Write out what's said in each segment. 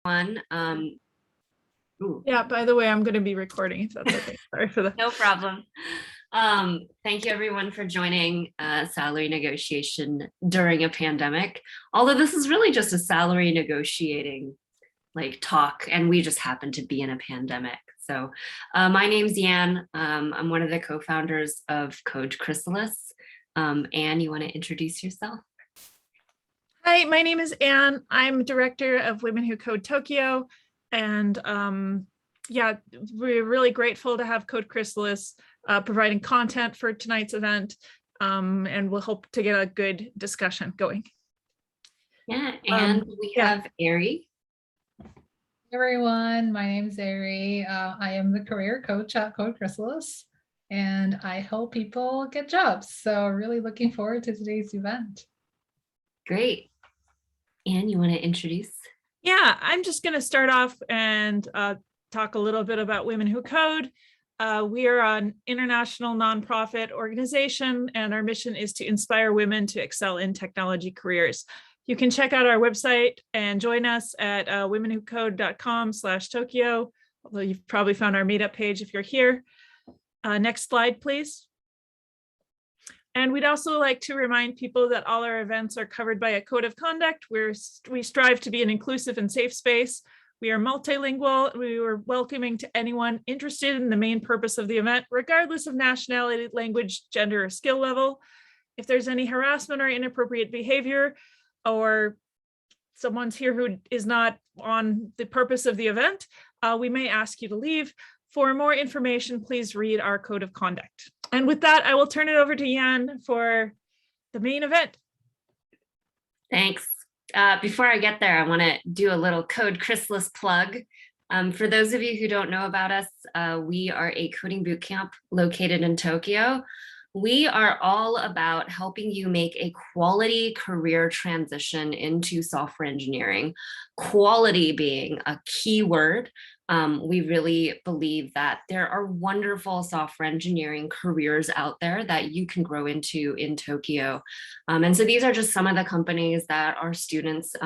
One. Yeah, by the way, I'm going to be recording if that's okay. Sorry for that. No problem. Thank you everyone for joining salary negotiation during a pandemic. Although this is really just a salary negotiating talk, and we just happen to be in a pandemic. So my name's Yan. I'm one of the co-founders of Code Chrysalis. Anne, you want to introduce yourself? Hi, my name is Anne. I'm director of Women Who Code Tokyo. And yeah, we're really grateful to have Code Chrysalis providing content for tonight's event. And we'll hope to get a good discussion going. Yeah, and we have Ari. Hey everyone, my name is Ari. I am the career coach at Code Chrysalis, and I help people get jobs. So really looking forward to today's event. Great. Anne, you want to introduce? Yeah, I'm just going to start off and talk a little bit about Women Who Code. We are an international nonprofit organization, and our mission is to inspire women to excel in technology careers. You can check out our website and join us at womenwhocode.com/Tokyo, although you've probably found our meetup page if you're here. Next slide, please. And we'd also like to remind people that all our events are covered by a code of conduct where we strive to be an inclusive and safe space. We are multilingual. We are welcoming to anyone interested in the main purpose of the event, regardless of nationality, language, gender, or skill level. If there's any harassment or inappropriate behavior, or someone's here who is not on the purpose of the event, we may ask you to leave. For more information, please read our code of conduct. And with that, I will turn it over to Yan for the main event. Thanks. Before I get there, I want to do a little Code Chrysalis plug. For those of you who don't know about us, we are a coding bootcamp located in Tokyo. We are all about helping you make a quality career transition into software engineering. Quality being a key word. We really believe that there are wonderful software engineering careers out there that you can grow into in Tokyo. And so these are just some of the companies that our students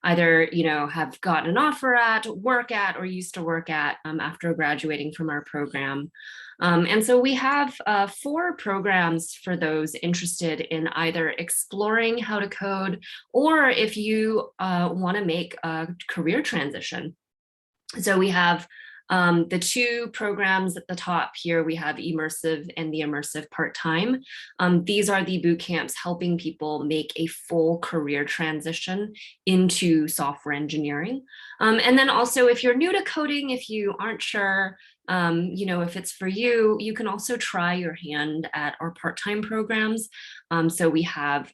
either have gotten an offer at, work at, or used to work at after graduating from our program. And so we have 4 programs for those interested in either exploring how to code, or if you want to make a career transition. So we have the 2 programs at the top here. We have immersive and the immersive part-time. These are the boot camps helping people make a full career transition into software engineering. And then also, if you're new to coding, if you aren't sure, if it's for you, you can also try your hand at our part-time programs. So we have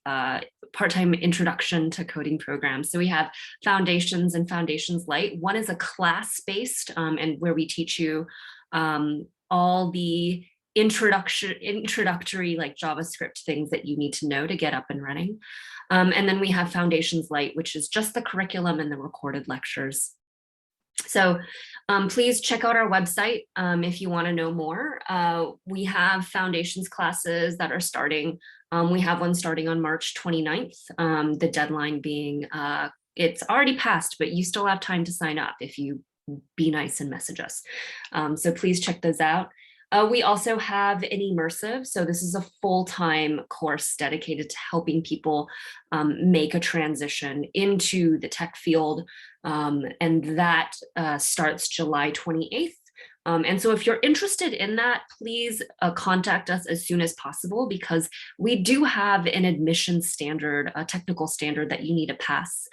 part-time introduction to coding programs. So we have Foundations and Foundations Light. One is a class-based and where we teach you all the introductory like JavaScript things that you need to know to get up and running. And then we have Foundations Light, which is just the curriculum and the recorded lectures. So please check out our website if you want to know more. We have foundations classes that are starting. We have one starting on March 29th, the deadline being, it's already passed, but you still have time to sign up if you be nice and message us. So please check those out. We also have an immersive. So this is a full-time course dedicated to helping people make a transition into the tech field. And that starts July 28th. And so if you're interested in that, please contact us as soon as possible, because we do have an admission standard, a technical standard that you need to pass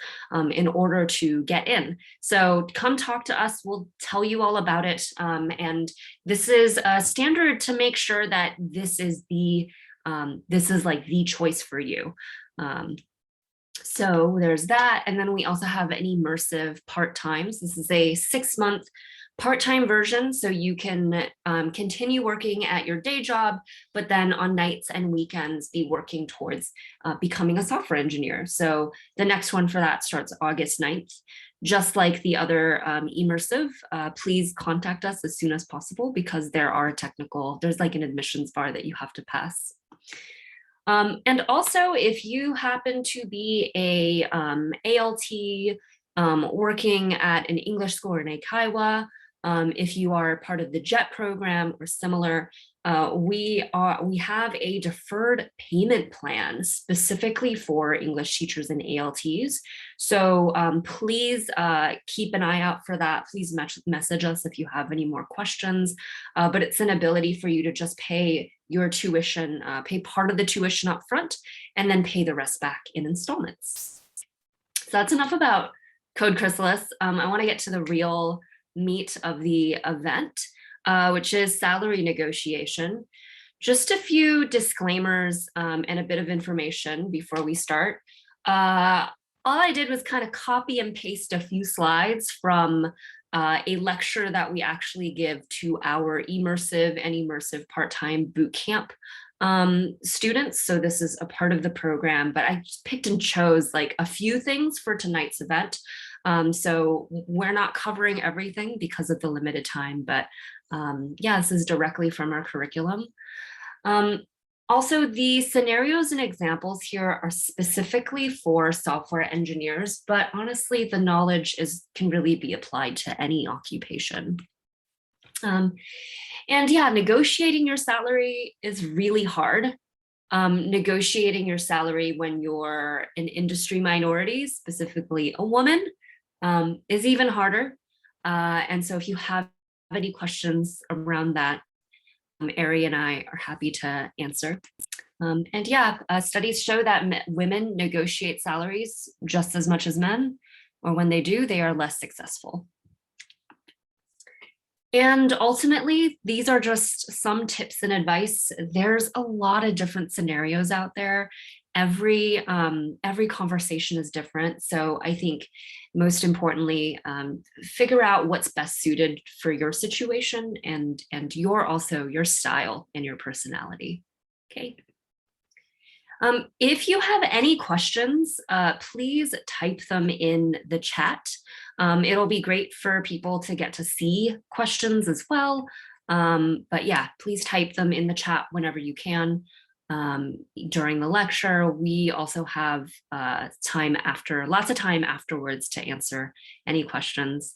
in order to get in. So come talk to us. We'll tell you all about it. And this is a standard to make sure that this is like the choice for you. So there's that. And then we also have an immersive part-time. So this is a 6-month part-time version, so you can continue working at your day job, but then on nights and weekends be working towards becoming a software engineer. So the next one for that starts August 9th. Just like the other immersive, please contact us as soon as possible, because there's like an admissions bar that you have to pass. And also, if you happen to be a ALT working at an English school in Ochiai, if you are part of the JET program or similar, we have a deferred payment plan specifically for English teachers and ALTs. So please keep an eye out for that. Please message us if you have any more questions. But it's an ability for you to just pay your tuition, pay part of the tuition up front, and then pay the rest back in installments. So that's enough about Code Chrysalis. I want to get to the real meat of the event, which is salary negotiation. Just a few disclaimers and a bit of information before we start. All I did was kind of copy and paste a few slides from a lecture that we actually give to our immersive and immersive part-time boot camp students. So this is a part of the program, but I just picked and chose like a few things for tonight's event. So we're not covering everything because of the limited time, but yeah, this is directly from our curriculum. Also, the scenarios and examples here are specifically for software engineers, but honestly, the knowledge can really be applied to any occupation. And yeah, negotiating your salary is really hard. Negotiating your salary when you're an industry minority, specifically a woman, is even harder. And so if you have any questions around that, Ari and I are happy to answer. And yeah, studies show that women negotiate salaries just as much as men, or when they do, they are less successful. And ultimately, these are just some tips and advice. There's a lot of different scenarios out there. Every conversation is different. So I think most importantly, figure out what's best suited for your situation and your style and your personality. Okay. If you have any questions, please type them in the chat. It'll be great for people to get to see questions as well. But yeah, please type them in the chat whenever you can. During the lecture, we also have lots of time afterwards to answer any questions.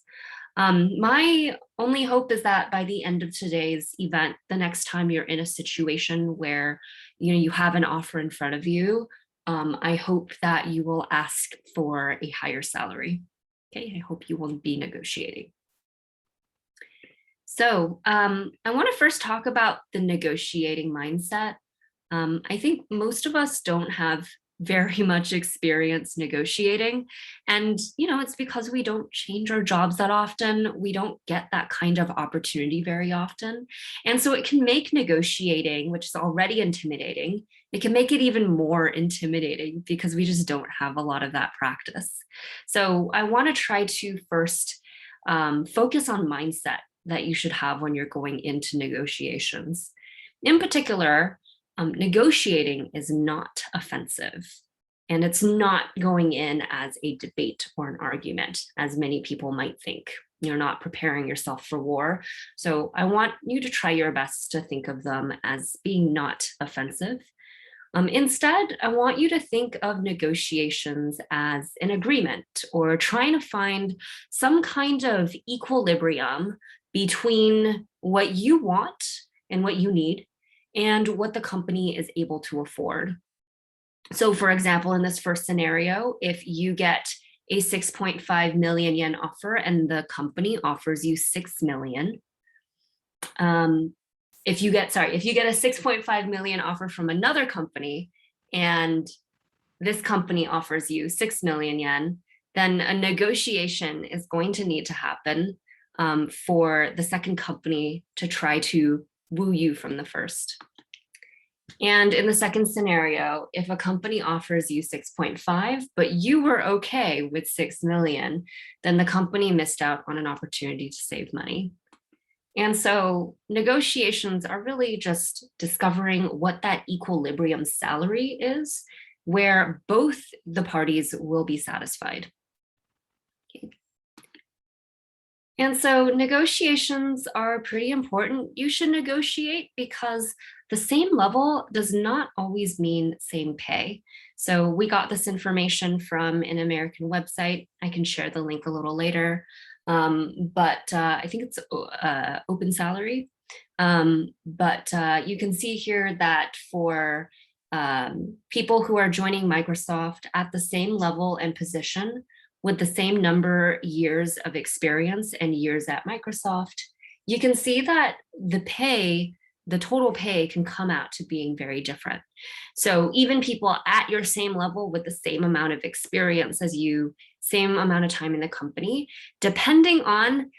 My only hope is that by the end of today's event, the next time you're in a situation where you have an offer in front of you, I hope that you will ask for a higher salary. Okay, I hope you will be negotiating. So I want to first talk about the negotiating mindset. I think most of us don't have very much experience negotiating. And, it's because we don't change our jobs that often. We don't get that kind of opportunity very often. And so it can make negotiating, which is already intimidating, it can make it even more intimidating because we just don't have a lot of that practice. So I want to try to first focus on mindset that you should have when you're going into negotiations. In particular, negotiating is not offensive, and it's not going in as a debate or an argument, as many people might think. You're not preparing yourself for war. So I want you to try your best to think of them as being not offensive. Instead, I want you to think of negotiations as an agreement or trying to find some kind of equilibrium between what you want and what you need and what the company is able to afford. So for example, in this first scenario, if you get a 6.5 million yen offer and the company offers you 6 million, if you get a 6.5 million offer from another company and this company offers you 6 million yen, then a negotiation is going to need to happen for the second company to try to woo you from the first. And in the second scenario, if a company offers you 6.5, but you were okay with 6 million, then the company missed out on an opportunity to save money. And so negotiations are really just discovering what that equilibrium salary is, where both the parties will be satisfied. Okay. And so negotiations are pretty important. You should negotiate because the same level does not always mean same pay. So we got this information from an American website. I can share the link a little later, but I think it's Open Salary. You can see here that for people who are joining Microsoft at the same level and position with the same number years of experience and years at Microsoft, you can see that the total pay can come out to being very different. So even people at your same level with the same amount of experience as you, same amount of time in the company, depending on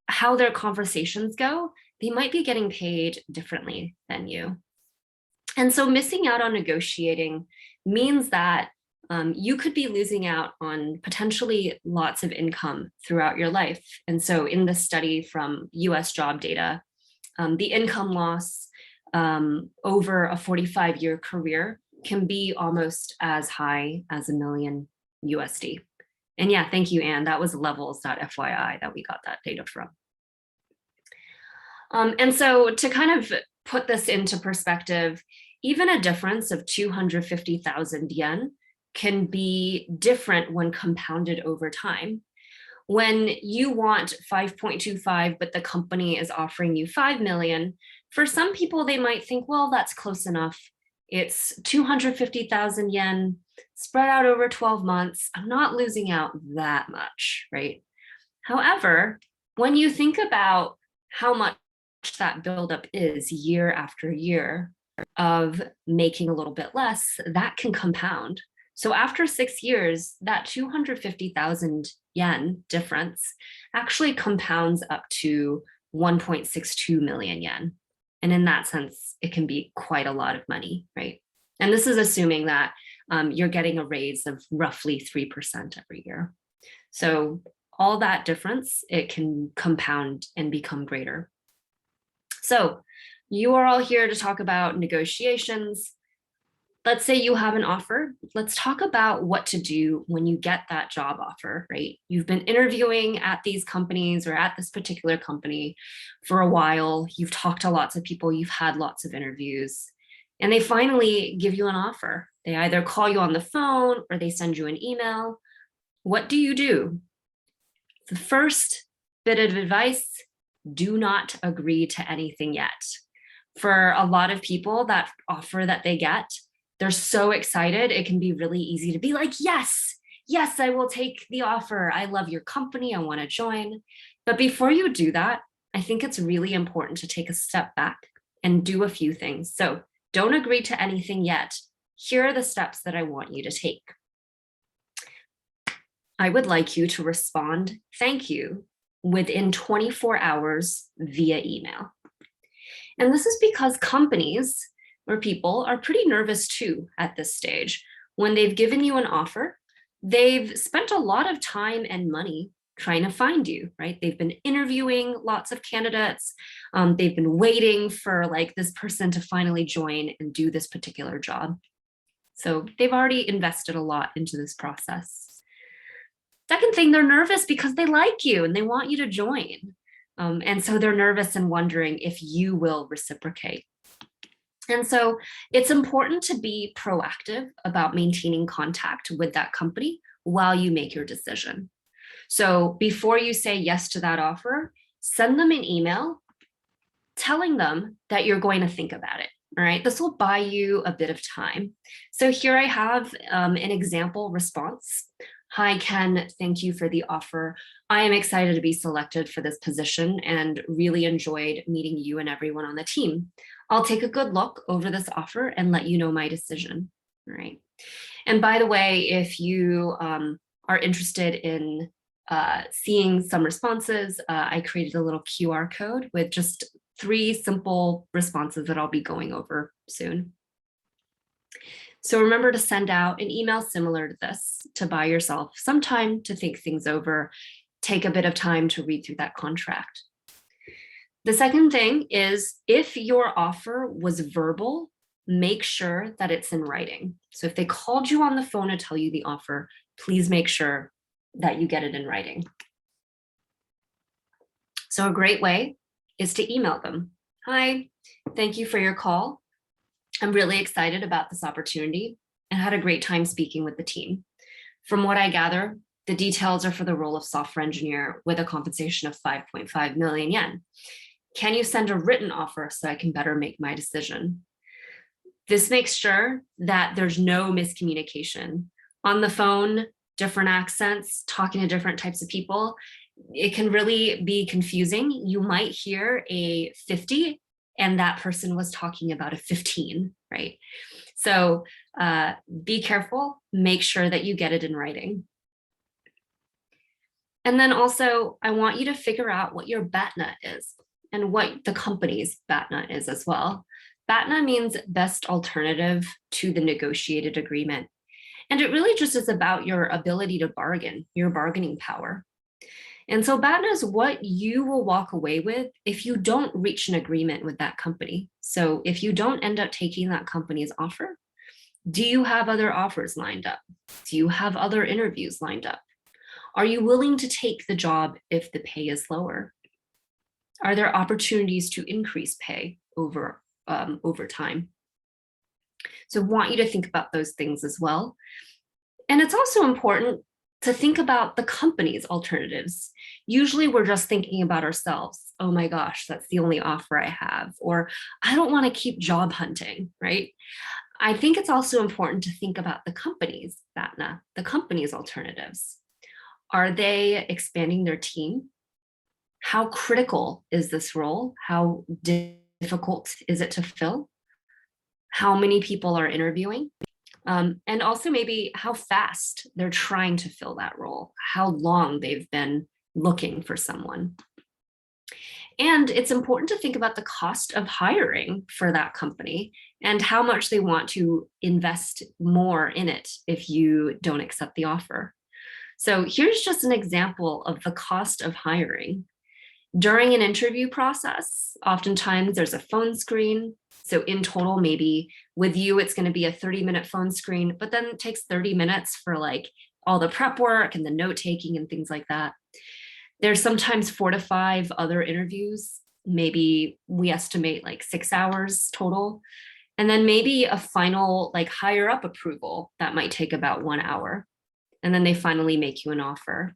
how their conversations go, they might be getting paid differently than you. And so missing out on negotiating means that you could be losing out on potentially lots of income throughout your life. And so in this study from US job data, the income loss over a 45-year career can be almost as high as $1 million USD. And yeah, thank you, Anne. That was levels.fyi that we got that data from. And so to kind of put this into perspective, even a difference of 250,000 yen can be different when compounded over time. When you want 5.25, but the company is offering you 5 million, for some people, they might think, well, that's close enough. It's 250,000 yen spread out over 12 months. I'm not losing out that much, right? However, when you think about how much that buildup is year after year of making a little bit less, that can compound. So after 6 years, that 250,000 yen difference actually compounds up to 1.62 million yen. And in that sense, it can be quite a lot of money, right? And this is assuming that you're getting a raise of roughly 3% every year. So all that difference, it can compound and become greater. So you are all here to talk about negotiations. Let's say you have an offer. Let's talk about what to do when you get that job offer, right? You've been interviewing at these companies or at this particular company for a while. You've talked to lots of people. You've had lots of interviews, and they finally give you an offer. They either call you on the phone or they send you an email. What do you do? The first bit of advice, do not agree to anything yet. For a lot of people, that offer that they get, they're so excited, it can be really easy to be like, yes, I will take the offer. I love your company, I want to join. But before you do that, I think it's really important to take a step back and do a few things. So don't agree to anything yet. Here are the steps that I want you to take. I would like you to respond, thank you, within 24 hours via email. And this is because companies or people are pretty nervous too at this stage. When they've given you an offer, they've spent a lot of time and money trying to find you, right? They've been interviewing lots of candidates. They've been waiting for like this person to finally join and do this particular job. So they've already invested a lot into this process. Second thing, they're nervous because they like you and they want you to join. And so they're nervous and wondering if you will reciprocate. And so it's important to be proactive about maintaining contact with that company while you make your decision. So before you say yes to that offer, send them an email telling them that you're going to think about it. All right, this will buy you a bit of time. So here I have an example response. Hi, Ken, thank you for the offer. I am excited to be selected for this position and really enjoyed meeting you and everyone on the team. I'll take a good look over this offer and let you know my decision, all right? And by the way, if you are interested in seeing some responses, I created a little QR code with just 3 simple responses that I'll be going over soon. So remember to send out an email similar to this to buy yourself some time to think things over, take a bit of time to read through that contract. The second thing is if your offer was verbal, make sure that it's in writing. So if they called you on the phone to tell you the offer, please make sure that you get it in writing. So a great way is to email them. Hi, thank you for your call. I'm really excited about this opportunity. and had a great time speaking with the team. From what I gather, the details are for the role of software engineer with a compensation of 5.5 million yen. Can you send a written offer so I can better make my decision? This makes sure that there's no miscommunication. On the phone, different accents, talking to different types of people, it can really be confusing. You might hear a 50 and that person was talking about a 15, right? So be careful, make sure that you get it in writing. And then also, I want you to figure out what your BATNA is and what the company's BATNA is as well. BATNA means best alternative to the negotiated agreement. And it really just is about your ability to bargain, your bargaining power. And so BATNA is what you will walk away with if you don't reach an agreement with that company. So if you don't end up taking that company's offer, do you have other offers lined up? Do you have other interviews lined up? Are you willing to take the job if the pay is lower? Are there opportunities to increase pay over time? So I want you to think about those things as well. And it's also important to think about the company's alternatives. Usually we're just thinking about ourselves. Oh my gosh, that's the only offer I have. Or I don't want to keep job hunting, right? I think it's also important to think about the company's BATNA, the company's alternatives. Are they expanding their team? How critical is this role? How difficult is it to fill? How many people are interviewing? And also maybe how fast they're trying to fill that role, how long they've been looking for someone. And it's important to think about the cost of hiring for that company and how much they want to invest more in it if you don't accept the offer. So here's just an example of the cost of hiring. During an interview process, oftentimes there's a phone screen. So in total, maybe with you, it's going to be a 30-minute phone screen, but then it takes 30 minutes for like all the prep work and the note taking and things like that. There's sometimes 4 to 5 other interviews. Maybe we estimate like 6 hours total. And then maybe a final like higher up approval that might take about 1 hour. And then they finally make you an offer.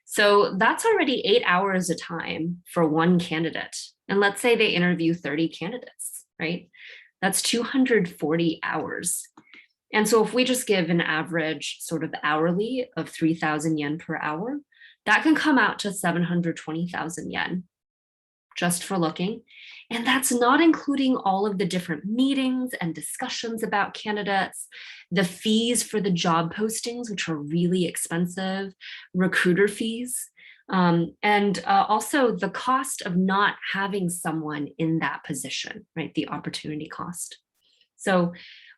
So that's already 8 hours of time for one candidate. And let's say they interview 30 candidates, right? That's 240 hours. And so if we just give an average sort of hourly of 3,000 yen per hour, that can come out to 720,000 yen just for looking. And that's not including all of the different meetings and discussions about candidates, the fees for the job postings, which are really expensive, recruiter fees, and also the cost of not having someone in that position, right? The opportunity cost. So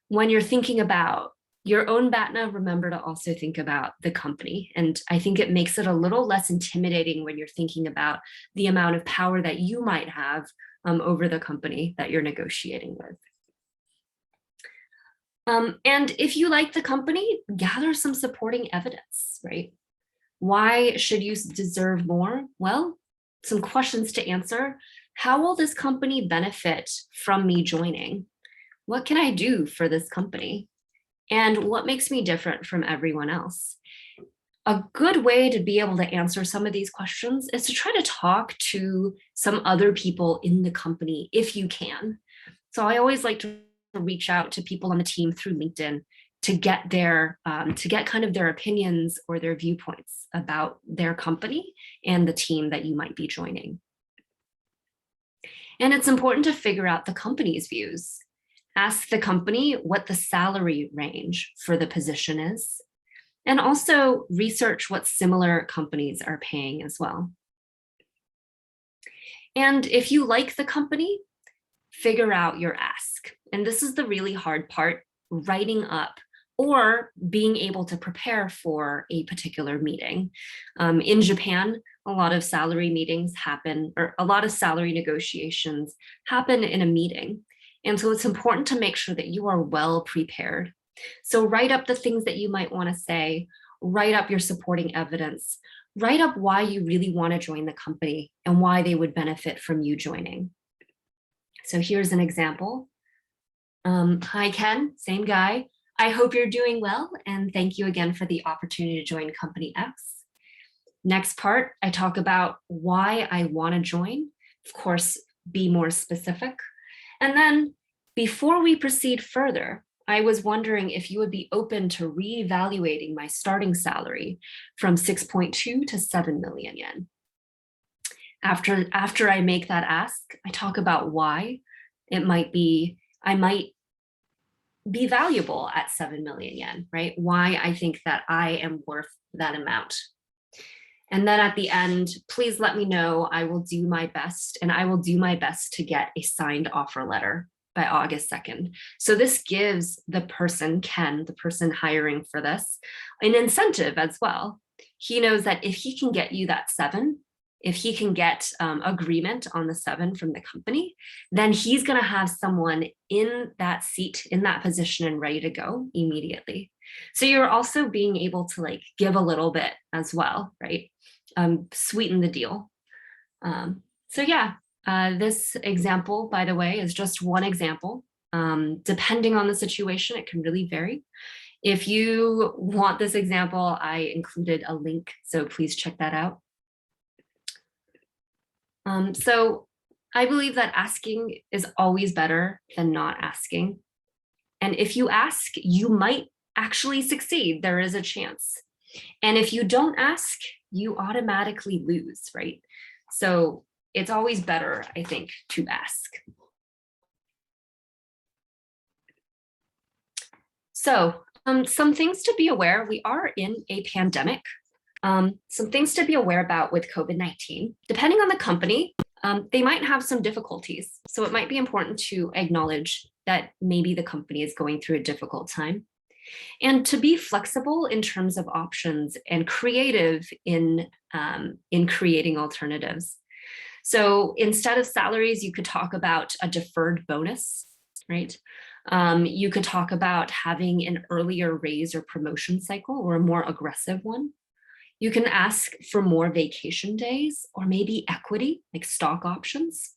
when you're thinking about your own BATNA, remember to also think about the company. And I think it makes it a little less intimidating when you're thinking about the amount of power that you might have over the company that you're negotiating with. And if you like the company, gather some supporting evidence, right? Why should you deserve more? Well, some questions to answer. How will this company benefit from me joining? What can I do for this company? And what makes me different from everyone else? A good way to be able to answer some of these questions is to try to talk to some other people in the company if you can. So I always like to reach out to people on the team through LinkedIn to get kind of their opinions or their viewpoints about their company and the team that you might be joining. And it's important to figure out the company's views. Ask the company what the salary range for the position is, and also research what similar companies are paying as well. And if you like the company, figure out your ask. And this is the really hard part, writing up or being able to prepare for a particular meeting. In Japan, a lot of salary meetings happen, or a lot of salary negotiations happen in a meeting. And so it's important to make sure that you are well prepared. So write up the things that you might want to say, write up your supporting evidence, write up why you really want to join the company and why they would benefit from you joining. So here's an example. Hi, Ken, same guy. I hope you're doing well, and thank you again for the opportunity to join Company X. Next part, I talk about why I want to join, of course, be more specific. And then before we proceed further, I was wondering if you would be open to reevaluating my starting salary from 6.2 to 7 million yen. After I make that ask, I talk about why I might be valuable at 7 million yen, right? Why I think that I am worth that amount. And then at the end, please let me know. I will do my best, and I will do my best to get a signed offer letter by August 2nd. So this gives the person, Ken, the person hiring for this, an incentive as well. He knows that if he can get you that 7, if he can get agreement on the 7 from the company, then he's going to have someone in that seat, in that position, and ready to go immediately. So you're also being able to like give a little bit as well, right? Sweeten the deal. So yeah, this example, by the way, is just one example. Depending on the situation, it can really vary. If you want this example, I included a link, so please check that out. So I believe that asking is always better than not asking. And if you ask, you might actually succeed. There is a chance. And if you don't ask, you automatically lose, right? So it's always better, I think, to ask. So some things to be aware, we are in a pandemic. Some things to be aware about with COVID-19, depending on the company, they might have some difficulties. So it might be important to acknowledge that maybe the company is going through a difficult time. And to be flexible in terms of options and creative in creating alternatives. So instead of salaries, you could talk about a deferred bonus, right? You could talk about having an earlier raise or promotion cycle, or a more aggressive one. You can ask for more vacation days, or maybe equity, like stock options,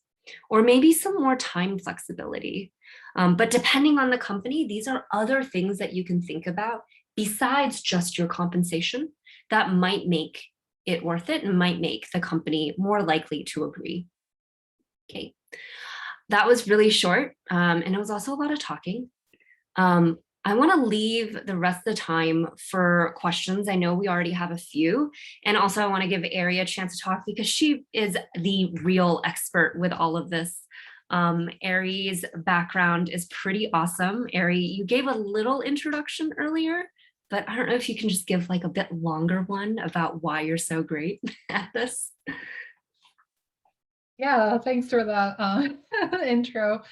or maybe some more time flexibility. But depending on the company, these are other things that you can think about besides just your compensation that might make it worth it and might make the company more likely to agree. Okay, that was really short, and it was also a lot of talking. I want to leave the rest of the time for questions. I know we already have a few, and also I want to give Ari a chance to talk because she is the real expert with all of this. Ari's background is pretty awesome. Ari, you gave a little introduction earlier, but I don't know if you can just give like a bit longer one about why you're so great at this. Yeah, thanks for that intro.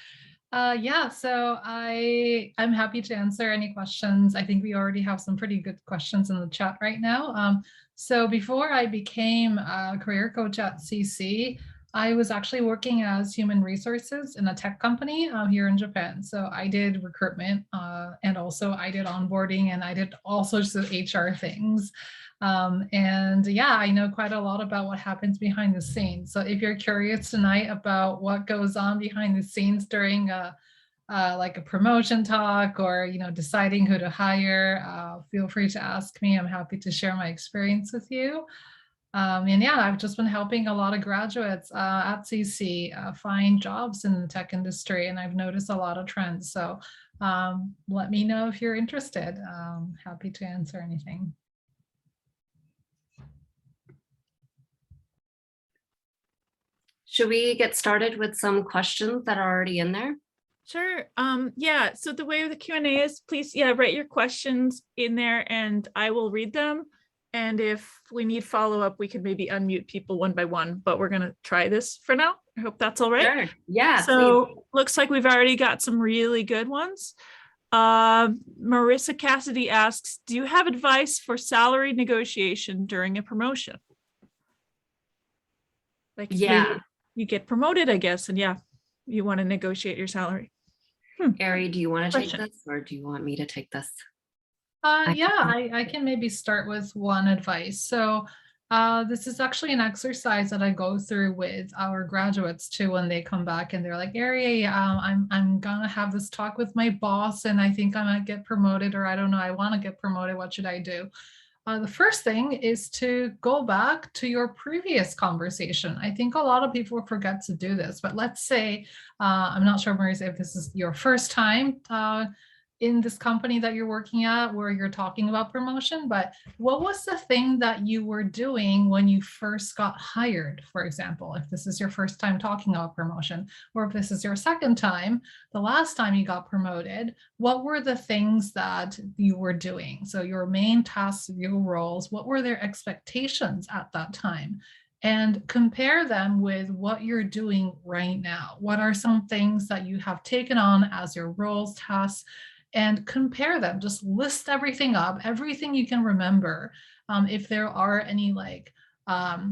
Yeah, so I'm happy to answer any questions. I think we already have some pretty good questions in the chat right now. So before I became a career coach at CC, I was actually working as human resources in a tech company here in Japan. So I did recruitment and also I did onboarding, and I did all sorts of HR things. And yeah, I know quite a lot about what happens behind the scenes. So if you're curious tonight about what goes on behind the scenes during like a promotion talk, or deciding who to hire, feel free to ask me. I'm happy to share my experience with you. And yeah, I've just been helping a lot of graduates at CC find jobs in the tech industry, and I've noticed a lot of trends. So let me know if you're interested. Happy to answer anything. Should we get started with some questions that are already in there? Sure. Yeah, so the way the Q&A is, please, write your questions in there and I will read them. And if we need follow-up, we can maybe unmute people one by one, but we're going to try this for now. I hope that's all right. Sure. Yeah. So please. Looks like we've already got some really good ones. Marissa Cassidy asks, do you have advice for salary negotiation during a promotion? Like, Yeah. you get promoted, I guess, and you want to negotiate your salary. Ari, do you want to take Question. this, or do you want me to take this? Yeah, I can maybe start with one advice. So This is actually an exercise that I go through with our graduates too when they come back and they're like, Ari, I'm gonna have this talk with my boss and I think I might get promoted, or I don't know, I want to get promoted. What should I do? The first thing is to go back to your previous conversation. I think a lot of people forget to do this, but let's say, I'm not sure, Marisa, if this is your first time in this company that you're working at where you're talking about promotion, but what was the thing that you were doing when you first got hired, for example, if this is your first time talking about promotion, or if this is your second time, the last time you got promoted, what were the things that you were doing? So your main tasks, your roles, what were their expectations at that time? And compare them with what you're doing right now. What are some things that you have taken on as your roles, tasks, and compare them. Just list everything up, everything you can remember. If there are any like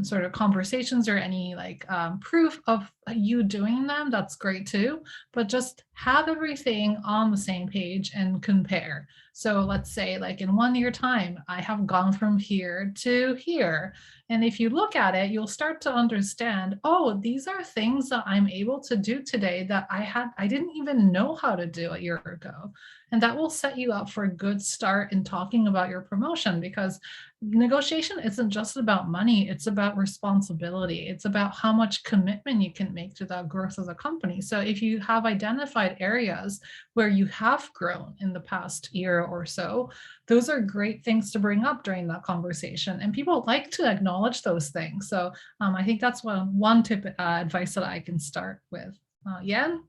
sort of conversations or any like proof of you doing them, that's great too. But just have everything on the same page and compare. So let's say like in 1 year time, I have gone from here to here. And if you look at it, you'll start to understand, oh, these are things that I'm able to do today that I didn't even know how to do a year ago. And that will set you up for a good start in talking about your promotion, because negotiation isn't just about money, it's about responsibility. It's about how much commitment you can make to that growth of the company. So if you have identified areas where you have grown in the past year or so, those are great things to bring up during that conversation. And people like to acknowledge those things. So I think that's one tip advice that I can start with. Yan?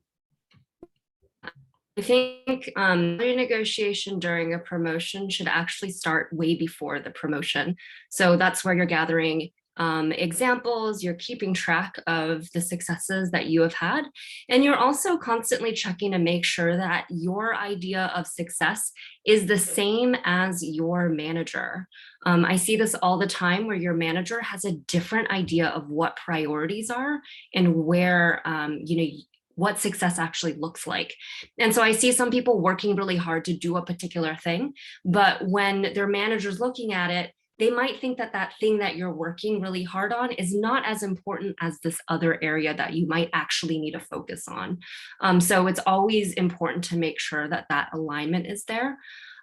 I think negotiation during a promotion should actually start way before the promotion. So that's where you're gathering examples, you're keeping track of the successes that you have had, and you're also constantly checking to make sure that your idea of success is the same as your manager. I see this all the time where your manager has a different idea of what priorities are and where, what success actually looks like. And so I see some people working really hard to do a particular thing, but when their manager's looking at it, they might think that that thing that you're working really hard on is not as important as this other area that you might actually need to focus on. So it's always important to make sure that that alignment is there.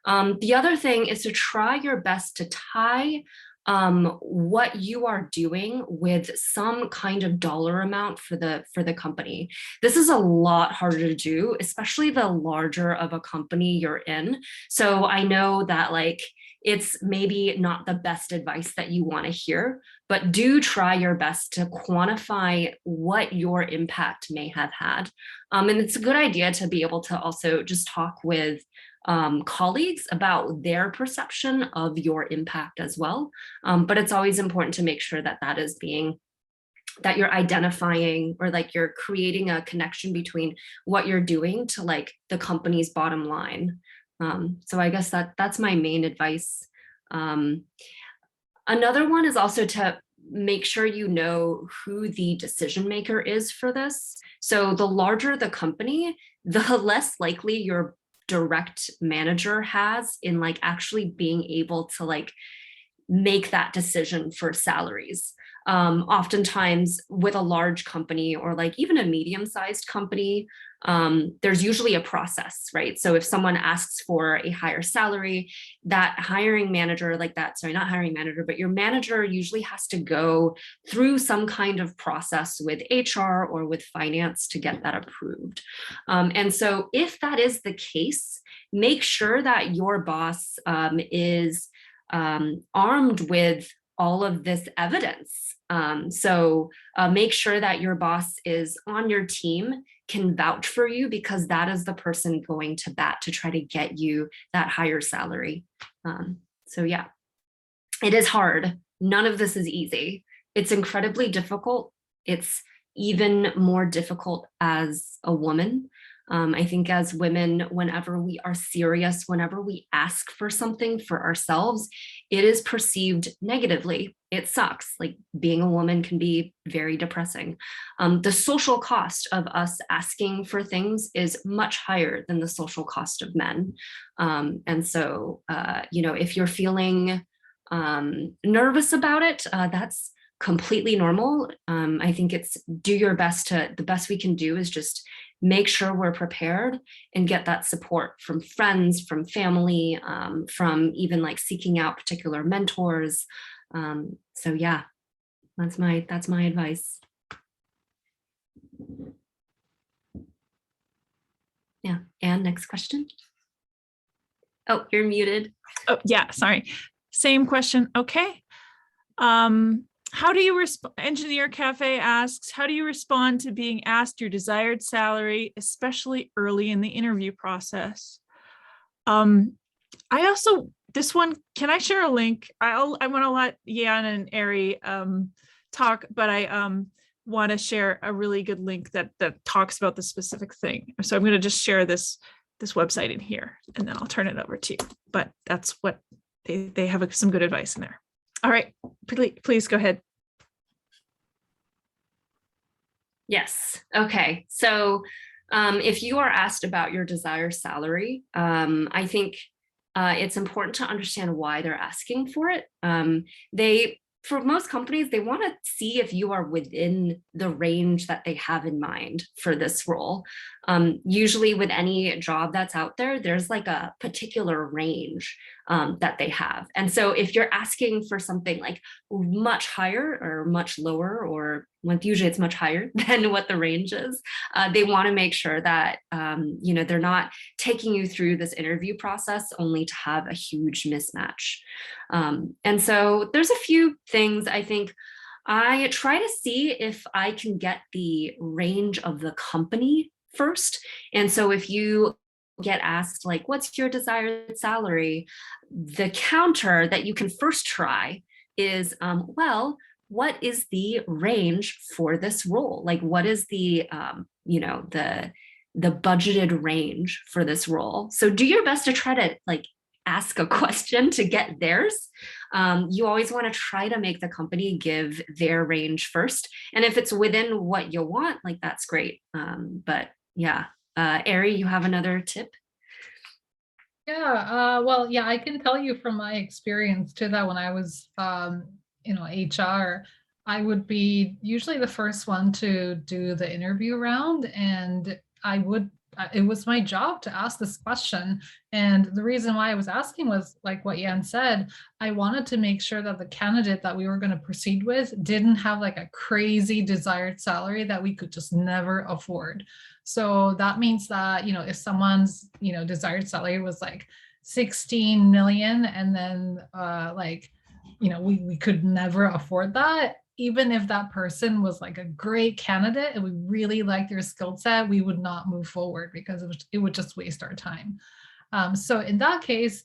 The other thing is to try your best to tie what you are doing with some kind of dollar amount for the company. This is a lot harder to do, especially the larger of a company you're in. So I know that like it's maybe not the best advice that you want to hear, but do try your best to quantify what your impact may have had. And it's a good idea to be able to also just talk with colleagues about their perception of your impact as well. But it's always important to make sure that that you're identifying or like you're creating a connection between what you're doing to like the company's bottom line. So I guess that's my main advice. Another one is also to make sure you know who the decision maker is for this. So the larger the company, the less likely your direct manager has in like actually being able to like make that decision for salaries. Oftentimes with a large company or like even a medium-sized company, there's usually a process, right? So if someone asks for a higher salary, that hiring manager like that, sorry, not hiring manager, but your manager usually has to go through some kind of process with HR or with finance to get that approved. And so if that is the case, make sure that your boss is armed with all of this evidence. So make sure that your boss is on your team, can vouch for you, because that is the person going to bat to try to get you that higher salary. So yeah, it is hard. None of this is easy. It's incredibly difficult. It's even more difficult as a woman. I think as women, whenever we are serious, whenever we ask for something for ourselves, it is perceived negatively. It sucks. Like being a woman can be very depressing. The social cost of us asking for things is much higher than the social cost of men. And so, if you're feeling nervous about it, that's completely normal. I think it's do your best the best we can do is just make sure we're prepared and get that support from friends, from family, from even like seeking out particular mentors. So yeah, that's my advice. Yeah, and next question. Oh, you're muted. Oh, yeah, sorry. Same question. Okay. How do you respond? Engineer Cafe asks, how do you respond to being asked your desired salary, especially early in the interview process? I also, this one, can I share a link? I want to let Yan and Ari talk, but I want to share a really good link that talks about the specific thing. So I'm going to just share this website in here, and then I'll turn it over to you. But that's what they have some good advice in there. All right, please go ahead. Yes. Okay. So if you are asked about your desired salary, I think it's important to understand why they're asking for it. For most companies, they want to see if you are within the range that they have in mind for this role. Usually with any job that's out there, there's like a particular range that they have. And so if you're asking for something like much higher or much lower, or usually it's much higher than what the range is, they want to make sure that they're not taking you through this interview process only to have a huge mismatch. And so there's a few things I think I try to see if I can get the range of the company first. And so if you get asked like, what's your desired salary? The counter that you can first try is, well, what is the range for this role? Like, what is the budgeted range for this role? So do your best to try to like ask a question to get theirs. You always want to try to make the company give their range first. And if it's within what you want, like that's great. But yeah, Ari, you have another tip? Yeah, well, yeah, I can tell you from my experience too that when I was, HR, I would be usually the first one to do the interview round, and it was my job to ask this question. And the reason why I was asking was like what Yan said, I wanted to make sure that the candidate that we were going to proceed with didn't have like a crazy desired salary that we could just never afford. So that means that, if someone's, desired salary was like 16 million, and then we could never afford that, even if that person was like a great candidate and we really liked their skill set, we would not move forward because it would just waste our time. So in that case,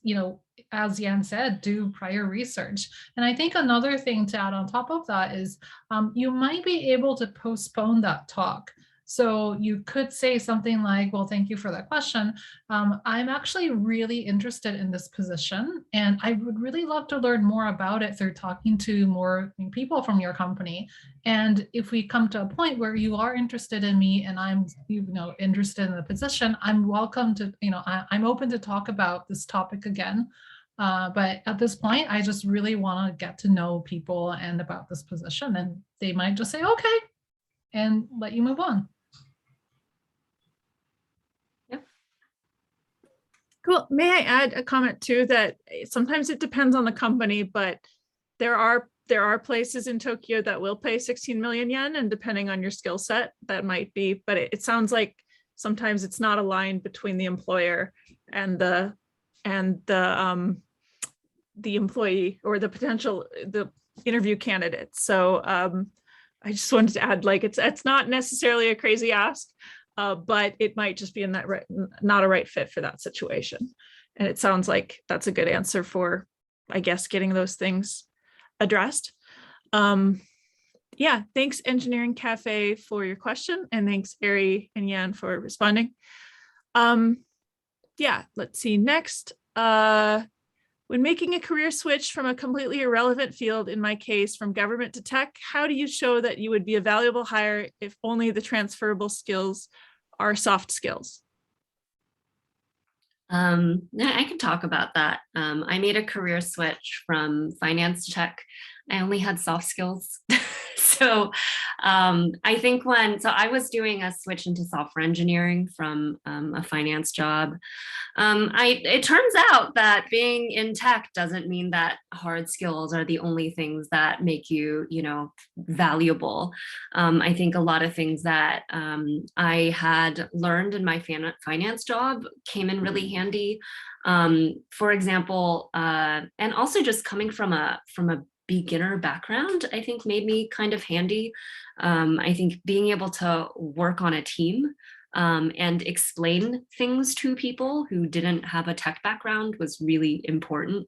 as Yan said, do prior research. And I think another thing to add on top of that is you might be able to postpone that talk. So you could say something like, well, thank you for that question. I'm actually really interested in this position, and I would really love to learn more about it through talking to more people from your company. And if we come to a point where you are interested in me and I'm interested in the position, I'm welcome to, I'm open to talk about this topic again. But at this point, I just really want to get to know people and about this position. And they might just say, okay, and let you move on. Cool. May I add a comment too, that sometimes it depends on the company, but there are places in Tokyo that will pay 16 million yen, and depending on your skill set, that might be, but it sounds like sometimes it's not aligned between the employer and the employee or the interview candidate. So I just wanted to add, like, it's not necessarily a crazy ask, but it might just be not a right fit for that situation. And it sounds like that's a good answer for, I guess, getting those things addressed. Yeah, thanks Engineering Cafe for your question, and thanks Ari and Yan for responding. Yeah, let's see next. When making a career switch from a completely irrelevant field, in my case, from government to tech, how do you show that you would be a valuable hire if only the transferable skills are soft skills? Yeah, I can talk about that. I made a career switch from finance to tech. I only had soft skills. So I think so I was doing a switch into software engineering from a finance job. It turns out that being in tech doesn't mean that hard skills are the only things that make you, valuable. I think a lot of things that I had learned in my finance job came in really handy. For example, and also just coming from a beginner background, I think made me kind of handy. I think being able to work on a team and explain things to people who didn't have a tech background was really important.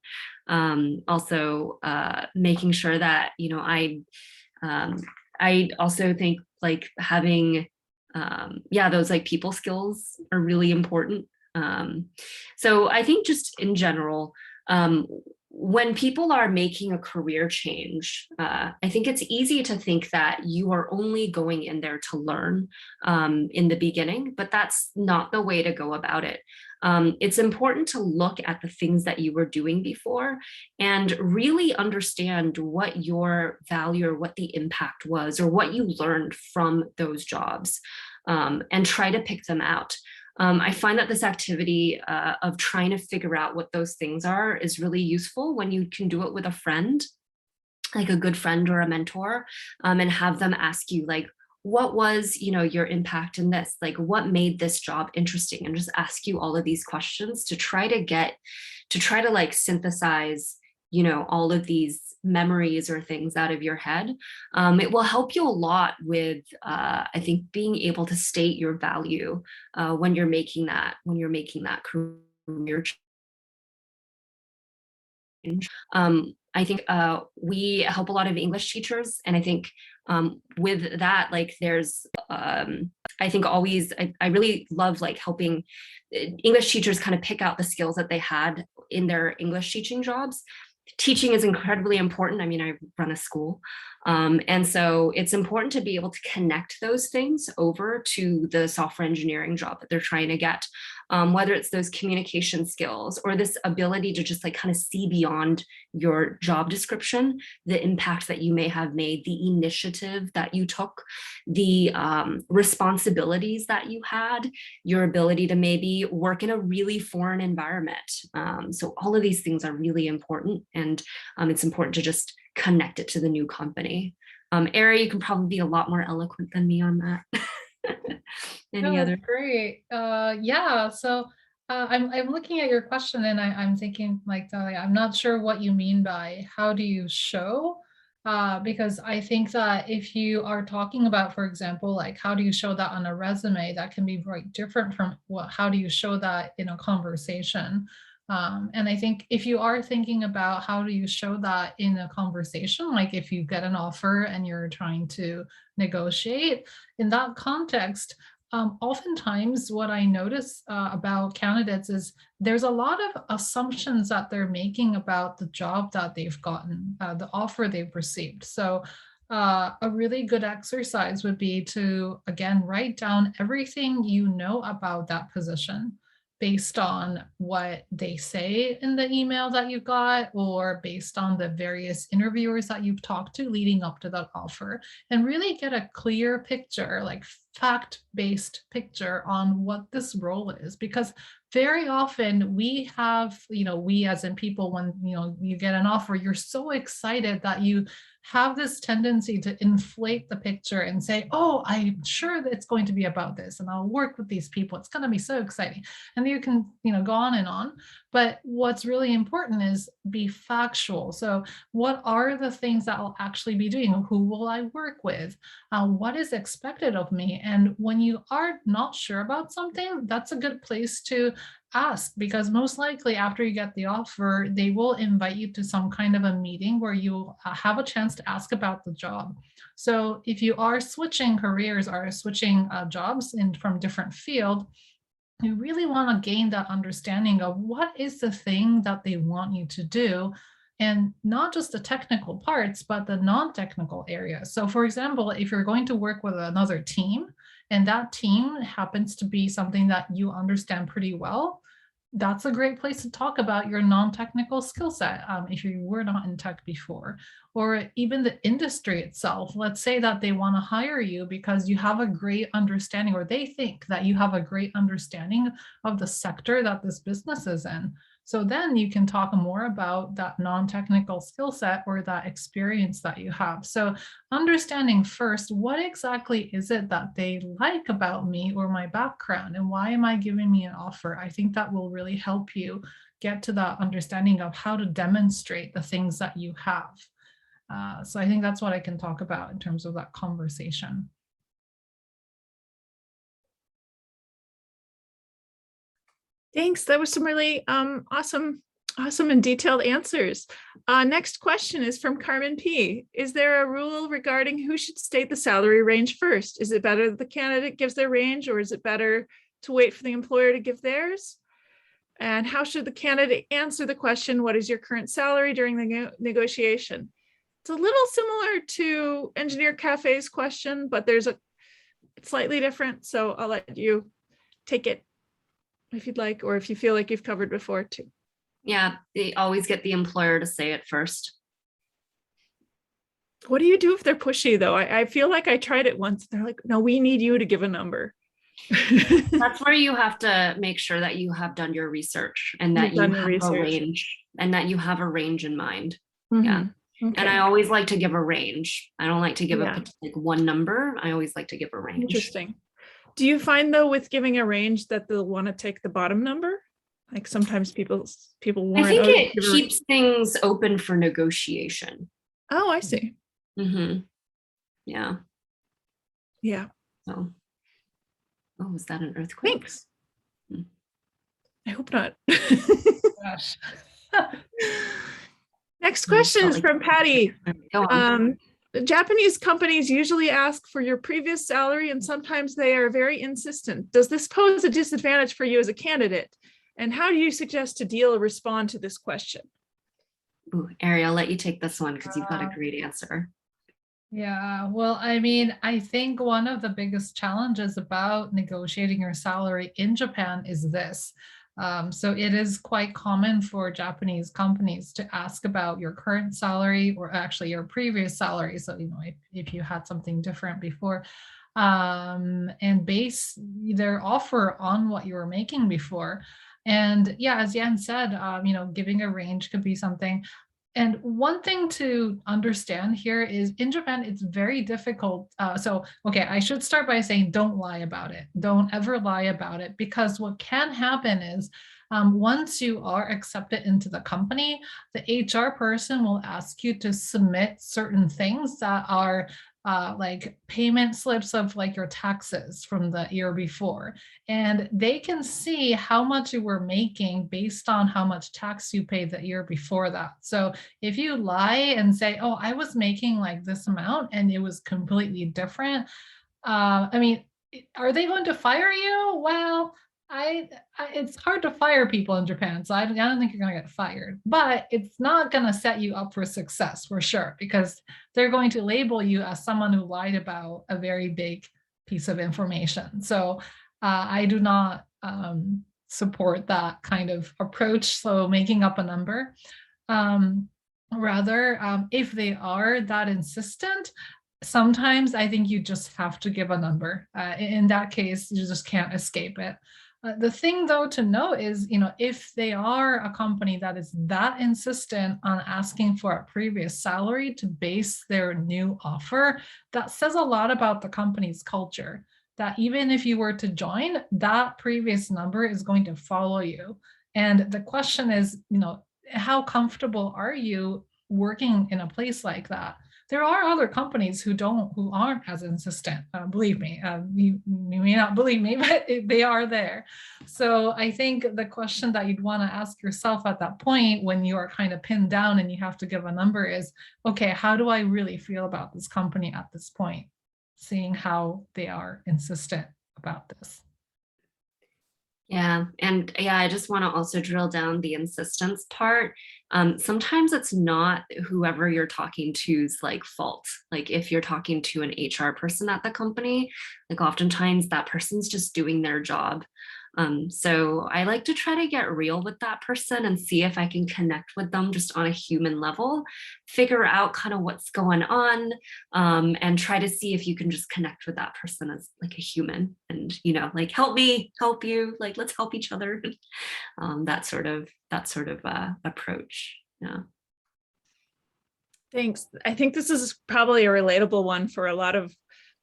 Also, making sure that, I also think like having, those like people skills are really important. So I think just in general, when people are making a career change, I think it's easy to think that you are only going in there to learn in the beginning, but that's not the way to go about it. It's important to look at the things that you were doing before and really understand what your value or what the impact was or what you learned from those jobs, and try to pick them out. I find that this activity of trying to figure out what those things are is really useful when you can do it with a friend, like a good friend or a mentor, and have them ask you like, what was, your impact in this? Like, what made this job interesting? And just ask you all of these questions to try to like synthesize, all of these memories or things out of your head. It will help you a lot with, I think, being able to state your value when you're making that career change. I think we help a lot of English teachers, and I think with that, like there's, I think always, I really love like helping English teachers kind of pick out the skills that they had in their English teaching jobs. Teaching is incredibly important. I mean, I run a school. And so it's important to be able to connect those things over to the software engineering job that they're trying to get, whether it's those communication skills or this ability to just like kind of see beyond your job description, the impact that you may have made, the initiative that you took, the responsibilities that you had, your ability to maybe work in a really foreign environment. So all of these things are really important, and it's important to just connect it to the new company. Ari, you can probably be a lot more eloquent than me on that. Any No, other? that's great. Yeah. So I'm looking at your question and I'm thinking like, Dahlia, I'm not sure what you mean by how do you show? Because I think that if you are talking about, for example, like how do you show that on a resume, that can be very different from how do you show that in a conversation. And I think if you are thinking about how do you show that in a conversation, like if you get an offer and you're trying to negotiate, in that context, oftentimes what I notice about candidates is there's a lot of assumptions that they're making about the job that they've gotten, the offer they've received. So a really good exercise would be to, again, write down everything you know about that position based on what they say in the email that you got, or based on the various interviewers that you've talked to leading up to that offer, and really get a clear picture, like fact-based picture on what this role is. Because very often we have, we as in people, when, you get an offer, you're so excited that you have this tendency to inflate the picture and say, oh, I'm sure that it's going to be about this and I'll work with these people. It's going to be so exciting. And you can, go on and on. But what's really important is be factual. So what are the things that I'll actually be doing? Who will I work with? What is expected of me? And when you are not sure about something, that's a good place to ask, because most likely after you get the offer, they will invite you to some kind of a meeting where you have a chance to ask about the job. So if you are switching careers or switching jobs from different field, you really want to gain that understanding of what is the thing that they want you to do, and not just the technical parts, but the non-technical areas. So for example, if you're going to work with another team and that team happens to be something that you understand pretty well, that's a great place to talk about your non-technical skill set if you were not in tech before, or even the industry itself. Let's say that they want to hire you because you have a great understanding, or they think that you have a great understanding of the sector that this business is in. So then you can talk more about that non-technical skill set or that experience that you have. So understanding first, what exactly is it that they like about me or my background, and why am I giving me an offer? I think that will really help you get to that understanding of how to demonstrate the things that you have. So I think that's what I can talk about in terms of that conversation. Thanks. That was some really awesome and detailed answers. Next question is from Carmen P. Is there a rule regarding who should state the salary range first? Is it better that the candidate gives their range, or is it better to wait for the employer to give theirs? And how should the candidate answer the question, what is your current salary, during the negotiation? It's a little similar to Engineer Cafe's question, but it's slightly different. So I'll let you take it if you'd like, or if you feel like you've covered before too. Yeah, they always get the employer to say it first. What do you do if they're pushy though? I feel like I tried it once. They're like, no, we need you to give a number. That's where you have to make sure that you have done your research and that you have a range, and that you have a range in mind. Mm-hmm. Yeah. Okay. And I always like to give a range. I don't like to give like one number. I always like to give a range. Interesting. Do you find though with giving a range that they'll want to take the bottom number? Like sometimes people want. I think it keeps things open for negotiation. Oh, I see. Mm-hmm. Yeah. Yeah. So, oh, was that an earthquake? Thanks. I hope not. Gosh. Next question is from Patty. Go on. Japanese companies usually ask for your previous salary, and sometimes they are very insistent. Does this pose a disadvantage for you as a candidate? And how do you suggest to deal or respond to this question? Ooh, Ari, I'll let you take this one because you've got a great answer. Yeah, well, I mean, I think one of the biggest challenges about negotiating your salary in Japan is this. So it is quite common for Japanese companies to ask about your current salary, or actually your previous salary. So, if you had something different before, and base their offer on what you were making before. And yeah, as Yan said, giving a range could be something. And one thing to understand here is in Japan, it's very difficult. Okay, I should start by saying don't lie about it. Don't ever lie about it, because what can happen is once you are accepted into the company, the HR person will ask you to submit certain things that are like payment slips of like your taxes from the year before. And they can see how much you were making based on how much tax you paid the year before that. So if you lie and say, oh, I was making like this amount and it was completely different, I mean, are they going to fire you? Well, it's hard to fire people in Japan, so I don't think you're going to get fired, but it's not going to set you up for success for sure, because they're going to label you as someone who lied about a very big piece of information. So I do not support that kind of approach. So making up a number. Rather, if they are that insistent, sometimes I think you just have to give a number. In that case, you just can't escape it. The thing though to know is, if they are a company that is that insistent on asking for a previous salary to base their new offer, that says a lot about the company's culture, that even if you were to join, that previous number is going to follow you. And the question is, how comfortable are you working in a place like that? There are other companies who aren't as insistent. Believe me, you may not believe me, but they are there. So I think the question that you'd want to ask yourself at that point, when you are kind of pinned down and you have to give a number, is, okay, how do I really feel about this company at this point? Seeing how they are insistent about this. Yeah. And yeah, I just want to also drill down the insistence part. Sometimes it's not whoever you're talking to's like fault. Like if you're talking to an HR person at the company, like oftentimes that person's just doing their job. So I like to try to get real with that person and see if I can connect with them just on a human level, figure out kind of what's going on, and try to see if you can just connect with that person as like a human and, you know, like help me, help you, like let's help each other. That sort of approach. Yeah. Thanks. I think this is probably a relatable one for a lot of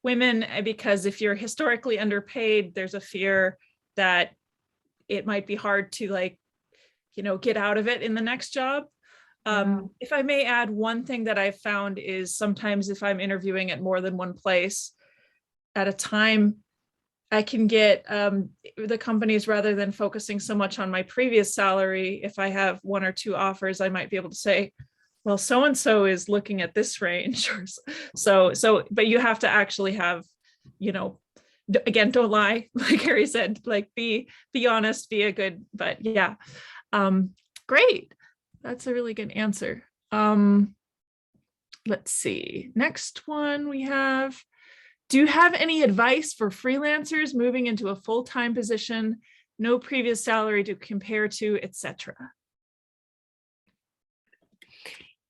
women, because if you're historically underpaid, there's a fear that it might be hard to, like, you know, get out of it in the next job. Yeah. If I may add, one thing that I've found is sometimes if I'm interviewing at more than one place at a time, I can get the companies, rather than focusing so much on my previous salary, if I have one or two offers, I might be able to say, well, so-and-so is looking at this range. Or so, but you have to actually have, you know, again, don't lie, like Harry said, like be honest, be a good, but yeah. Great. That's a really good answer. Let's see. Next one we have, do you have any advice for freelancers moving into a full-time position, no previous salary to compare to, etc.?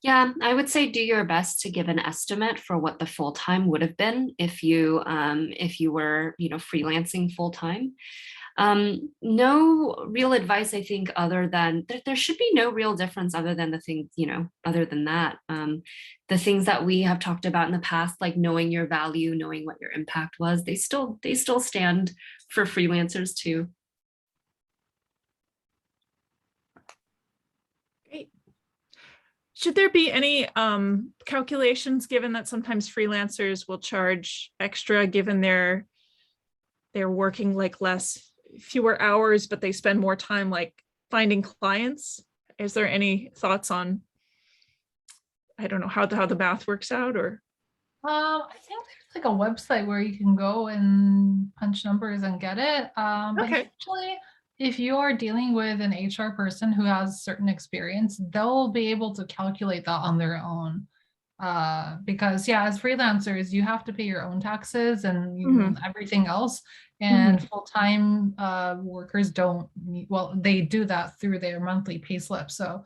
Yeah, I would say do your best to give an estimate for what the full-time would have been if you were, you know, freelancing full-time. No real advice, I think, other than there should be no real difference other than the things, you know, other than that. The things that we have talked about in the past, like knowing your value, knowing what your impact was, they still stand for freelancers too. Great. Should there be any calculations, given that sometimes freelancers will charge extra given they're working like fewer hours, but they spend more time like finding clients? Is there any thoughts on, I don't know, how the math works out? Or I think there's like a website where you can go and punch numbers and get it. But okay. usually if you are dealing with an HR person who has certain experience, they'll be able to calculate that on their own. Because yeah, as freelancers, you have to pay your own taxes and everything else. And full-time workers don't need, well, they do that through their monthly pay slip. So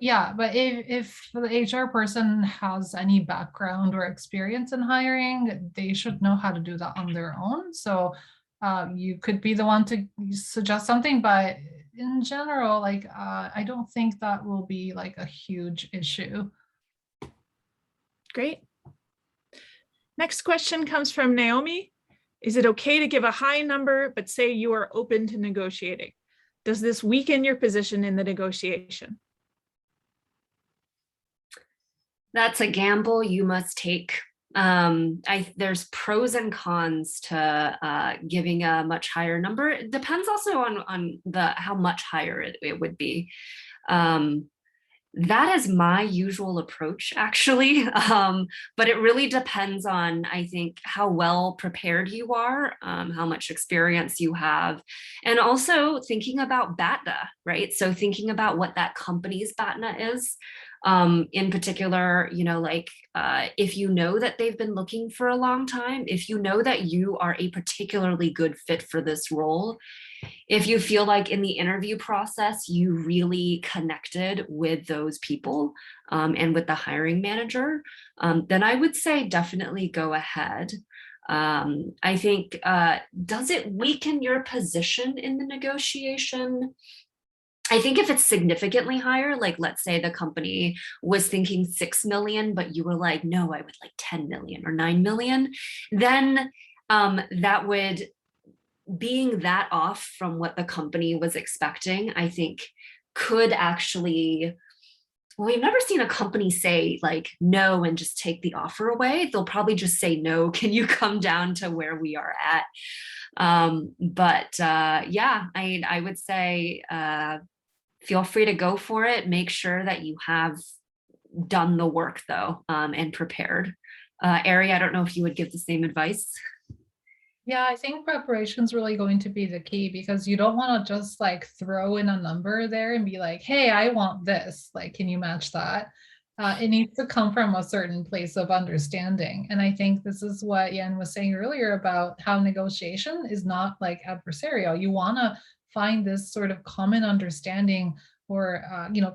yeah, but if the HR person has any background or experience in hiring, they should know how to do that on their own. So you could be the one to suggest something, but in general, like I don't think that will be like a huge issue. Great. Next question comes from Naomi. Is it okay to give a high number, but say you are open to negotiating? Does this weaken your position in the negotiation? That's a gamble you must take. There's pros and cons to giving a much higher number. It depends also on how much higher it would be. That is my usual approach, actually. But it really depends on, I think, how well prepared you are, how much experience you have, and also thinking about BATNA, right? So thinking about what that company's BATNA is. In particular, you know, like if you know that they've been looking for a long time, if you know that you are a particularly good fit for this role, if you feel like in the interview process, you really connected with those people and with the hiring manager, then I would say definitely go ahead. I think, does it weaken your position in the negotiation? I think if it's significantly higher, like let's say the company was thinking 6 million, but you were like, no, I would like 10 million or 9 million, then that would, being that off from what the company was expecting, I think could actually, well, we've never seen a company say like no and just take the offer away. They'll probably just say, no, can you come down to where we are at? Yeah, I would say feel free to go for it. Make sure that you have done the work though, and prepared. Ari, I don't know if you would give the same advice. Yeah, I think preparation is really going to be the key, because you don't want to just like throw in a number there and be like, hey, I want this. Like, can you match that? it needs to come from a certain place of understanding. And I think this is what Yan was saying earlier about how negotiation is not like adversarial. You want to find this sort of common understanding or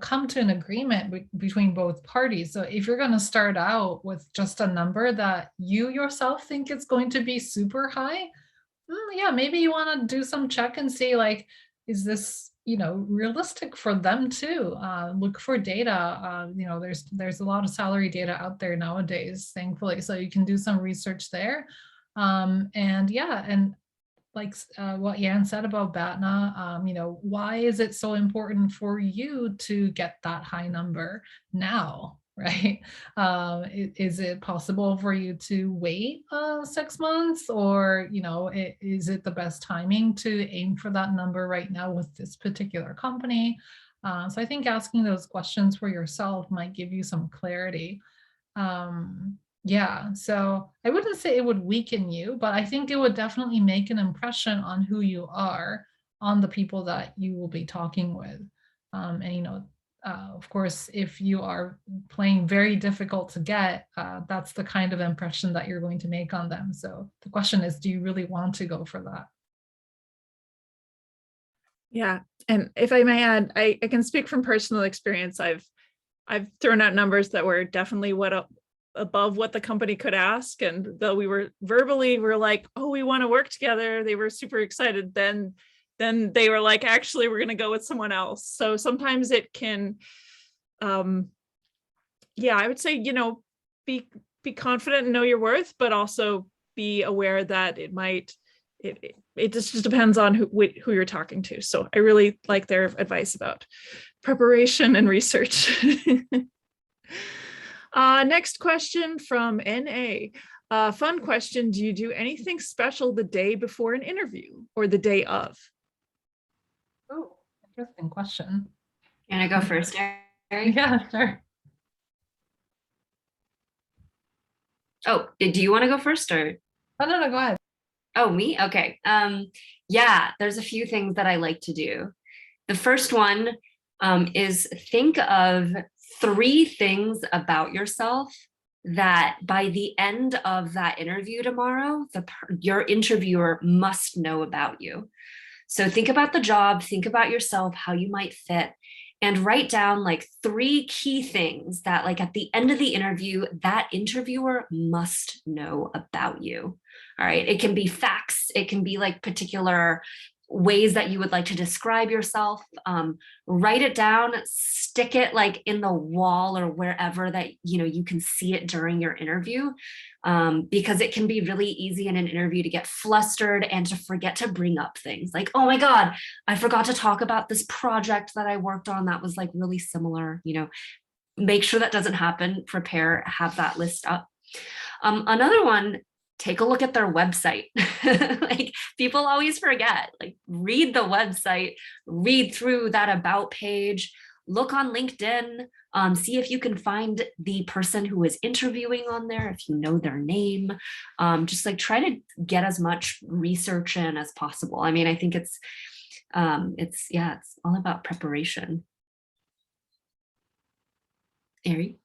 come to an agreement between both parties. So if you're going to start out with just a number that you yourself think is going to be super high, yeah, maybe you want to do some check and see, like, is this realistic for them too? Look for data. There's a lot of salary data out there nowadays, thankfully, so you can do some research there. And yeah, and like what Yan said about BATNA, why is it so important for you to get that high number now, right? Is it possible for you to wait 6 months, or is it the best timing to aim for that number right now with this particular company? So I think asking those questions for yourself might give you some clarity. Yeah, so I wouldn't say it would weaken you, but I think it would definitely make an impression on who you are, on the people that you will be talking with. And of course, if you are playing very difficult to get, that's the kind of impression that you're going to make on them. So the question is, do you really want to go for that? Yeah, and if I may add, I can speak from personal experience. I've thrown out numbers that were definitely above what the company could ask, and though we were like, oh, we want to work together, they were super excited, then they were like, actually, we're going to go with someone else. So sometimes it can yeah, I would say, be confident and know your worth, but also be aware that it just depends on who you're talking to. So I really like their advice about preparation and research. Next question from NA. Fun question. Do you do anything special the day before an interview or the day of? Oh, interesting question. Can I go first, Eric? Yeah, sure. Oh, do you want to go first, or? Oh, no, go ahead. Oh, me? Okay. Yeah, there's a few things that I like to do. The first one is think of 3 things about yourself that by the end of that interview tomorrow, your interviewer must know about you. So think about the job, think about yourself, how you might fit, and write down like 3 key things that, like, at the end of the interview, that interviewer must know about you. All right. It can be facts. It can be like particular ways that you would like to describe yourself. Write it down, stick it like in the wall or wherever that you can see it during your interview, because it can be really easy in an interview to get flustered and to forget to bring up things like, oh my God, I forgot to talk about this project that I worked on that was like really similar. Make sure that doesn't happen. Prepare, have that list up. Another one, take a look at their website. Like, people always forget, like, read the website, read through that about page, look on LinkedIn, see if you can find the person who is interviewing on there, if you know their name. Just like try to get as much research in as possible. I mean, I think it's all about preparation. Ari?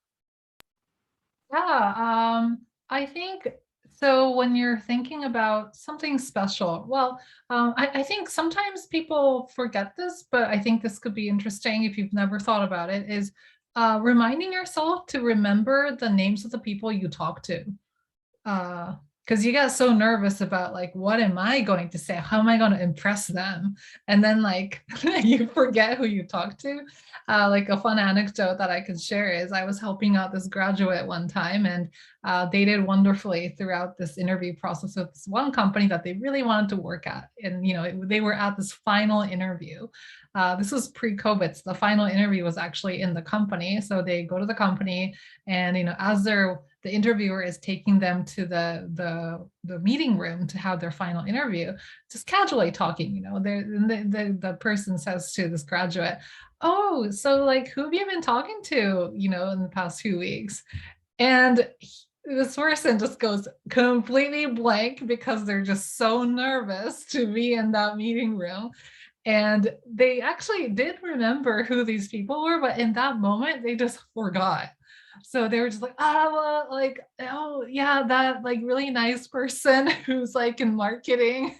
Yeah, I think so. When you're thinking about something special, well, I think sometimes people forget this, but I think this could be interesting if you've never thought about it, is reminding yourself to remember the names of the people you talk to. Because you get so nervous about, like, what am I going to say? How am I going to impress them? And then, like, you forget who you talk to. Like, a fun anecdote that I can share is I was helping out this graduate one time, and they did wonderfully throughout this interview process with this one company that they really wanted to work at. And, they were at this final interview. This was pre-COVID, so the final interview was actually in the company. So they go to the company, and, as the interviewer is taking them to the meeting room to have their final interview, just casually talking, the person says to this graduate, oh, so, like, who have you been talking to, in the past few weeks? And this person just goes completely blank because they're just so nervous to be in that meeting room. And they actually did remember who these people were, but in that moment, they just forgot. So they were just like, well, like, oh yeah, that like really nice person who's like in marketing.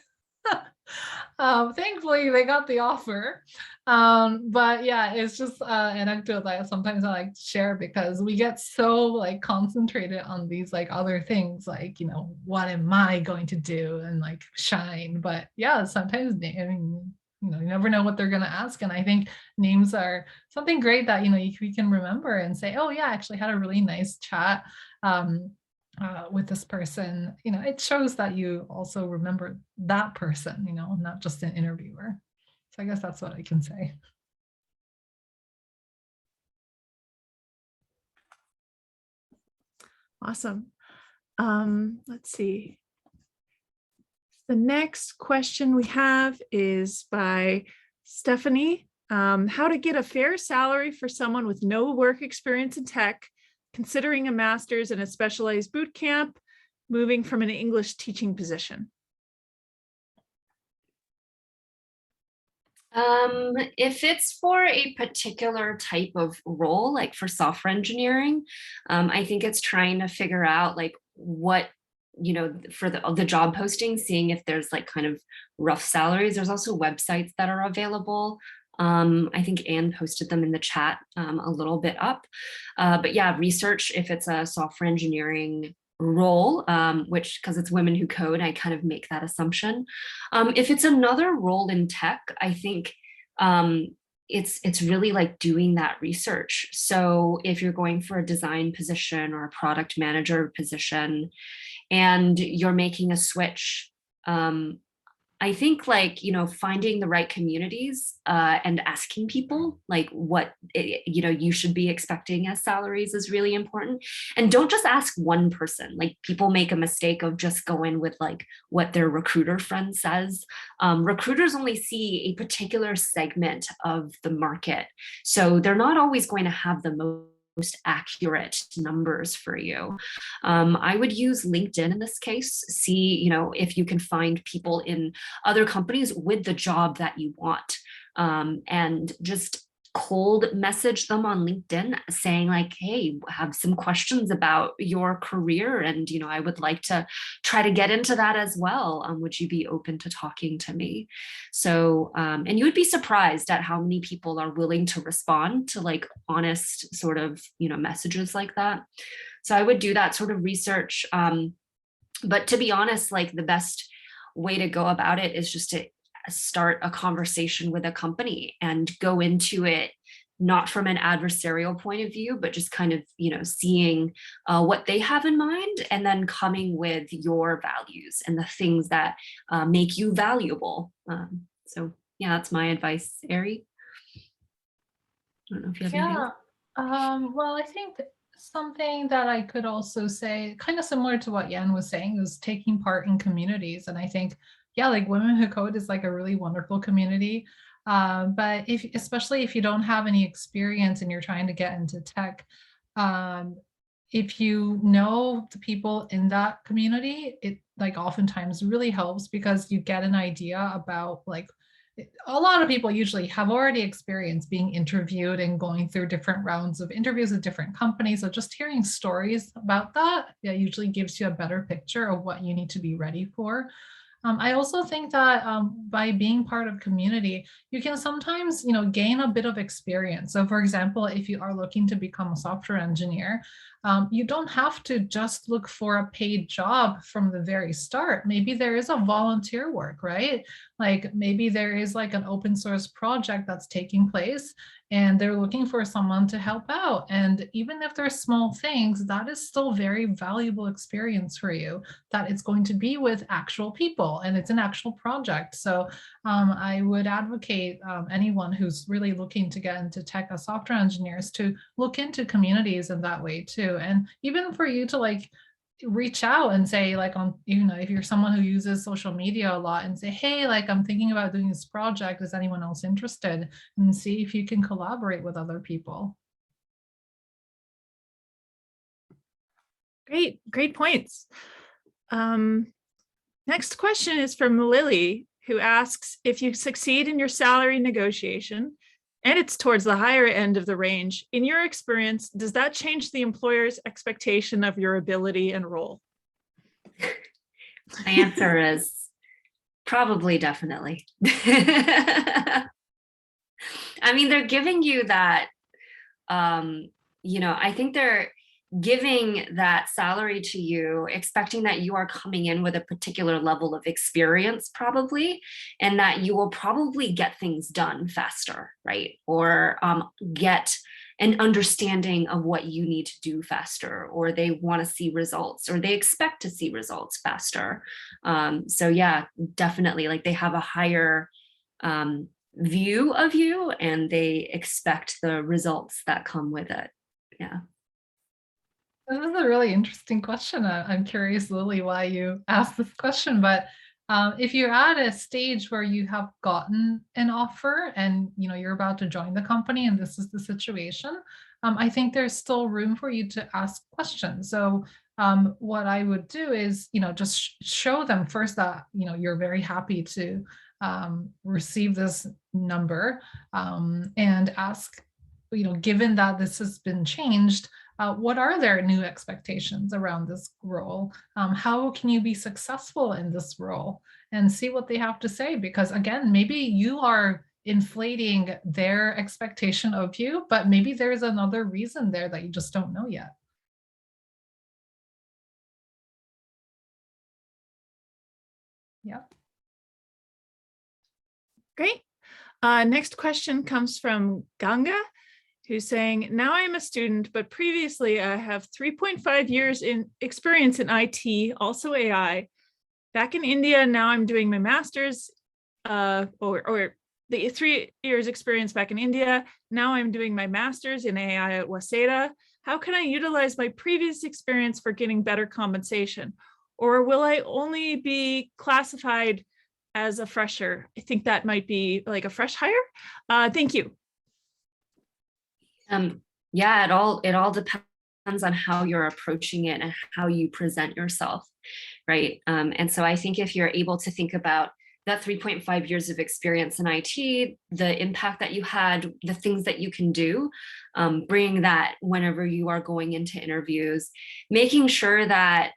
Thankfully they got the offer. But yeah, it's just an anecdote that sometimes I like to share because we get so like concentrated on these like other things, like, what am I going to do and like shine. But yeah, sometimes I mean, you never know what they're going to ask. And I think names are something great that, we can remember and say, oh yeah, I actually had a really nice chat with this person. It shows that you also remember that person, not just an interviewer. So I guess that's what I can say. Awesome. Let's see. The next question we have is by Stephanie. How to get a fair salary for someone with no work experience in tech, considering a master's in a specialized boot camp, moving from an English teaching position. If it's for a particular type of role, like for software engineering, I think it's trying to figure out like what, for the job posting, seeing if there's like kind of rough salaries. There's also websites that are available. I think Anne posted them in the chat a little bit up. But yeah, research if it's a software engineering role, which, because it's women who code, I kind of make that assumption. If it's another role in tech, I think it's really like doing that research. So if you're going for a design position or a product manager position and you're making a switch, I think like, finding the right communities and asking people like what, you should be expecting as salaries is really important. And don't just ask one person. Like people make a mistake of just going with like what their recruiter friend says. Recruiters only see a particular segment of the market. So they're not always going to have the most accurate numbers for you. I would use LinkedIn in this case, see, if you can find people in other companies with the job that you want, and just cold message them on LinkedIn saying like, hey, have some questions about your career. And, I would like to try to get into that as well. Would you be open to talking to me? So, and you would be surprised at how many people are willing to respond to like honest sort of, messages like that. So I would do that sort of research. But to be honest, like the best way to go about it is just to start a conversation with a company and go into it not from an adversarial point of view, but just kind of, seeing what they have in mind and then coming with your values and the things that make you valuable. So yeah, that's my advice, Ari. I don't know if you have anything. Well, I think something that I could also say, kind of similar to what Yan was saying, is taking part in communities. And I think, yeah, like Women Who Code is like a really wonderful community. But especially if you don't have any experience and you're trying to get into tech, if you know the people in that community, it like oftentimes really helps because you get an idea about like, a lot of people usually have already experienced being interviewed and going through different rounds of interviews with different companies. So just hearing stories about that, usually gives you a better picture of what you need to be ready for. I also think that by being part of community, you can sometimes, gain a bit of experience. So for example, if you are looking to become a software engineer, you don't have to just look for a paid job from the very start. Maybe there is a volunteer work, right? Like maybe there is like an open source project that's taking place and they're looking for someone to help out. And even if they're small things, that is still very valuable experience for you, that it's going to be with actual people and it's an actual project. So I would advocate anyone who's really looking to get into tech as software engineers to look into communities in that way too. And even for you to like reach out and say like on, if you're someone who uses social media a lot and say, hey, like I'm thinking about doing this project, is anyone else interested? And see if you can collaborate with other people. Great points. Next question is from Lily, who asks, if you succeed in your salary negotiation, and it's towards the higher end of the range. In your experience, does that change the employer's expectation of your ability and role? My answer is probably definitely. I mean, they're giving you that, I think they're giving that salary to you, expecting that you are coming in with a particular level of experience probably, and that you will probably get things done faster, right? Or get an understanding of what you need to do faster, or they want to see results, or they expect to see results faster. So yeah, definitely, like they have a higher view of you and they expect the results that come with it. Yeah. This is a really interesting question. I'm curious, Lily, why you asked this question, but if you're at a stage where you have gotten an offer and you're about to join the company and this is the situation, I think there's still room for you to ask questions. So what I would do is, just show them first that, you're very happy to receive this number and ask, given that this has been changed, what are their new expectations around this role? How can you be successful in this role? And see what they have to say, because again, maybe you are inflating their expectation of you, but maybe there's another reason there that you just don't know yet. Yeah. Great. Next question comes from Ganga, who's saying, now I'm a student, but previously I have 3.5 years in experience in IT, also AI. Back in India, now I'm doing my master's, or the 3 years experience back in India. Now I'm doing my master's in AI at Waseda. How can I utilize my previous experience for getting better compensation? Or will I only be classified as a fresher? I think that might be like a fresh hire. Thank you. Yeah, it all depends on how you're approaching it and how you present yourself, right? And so I think if you're able to think about that 3.5 years of experience in IT, the impact that you had, the things that you can do, bring that whenever you are going into interviews, making sure that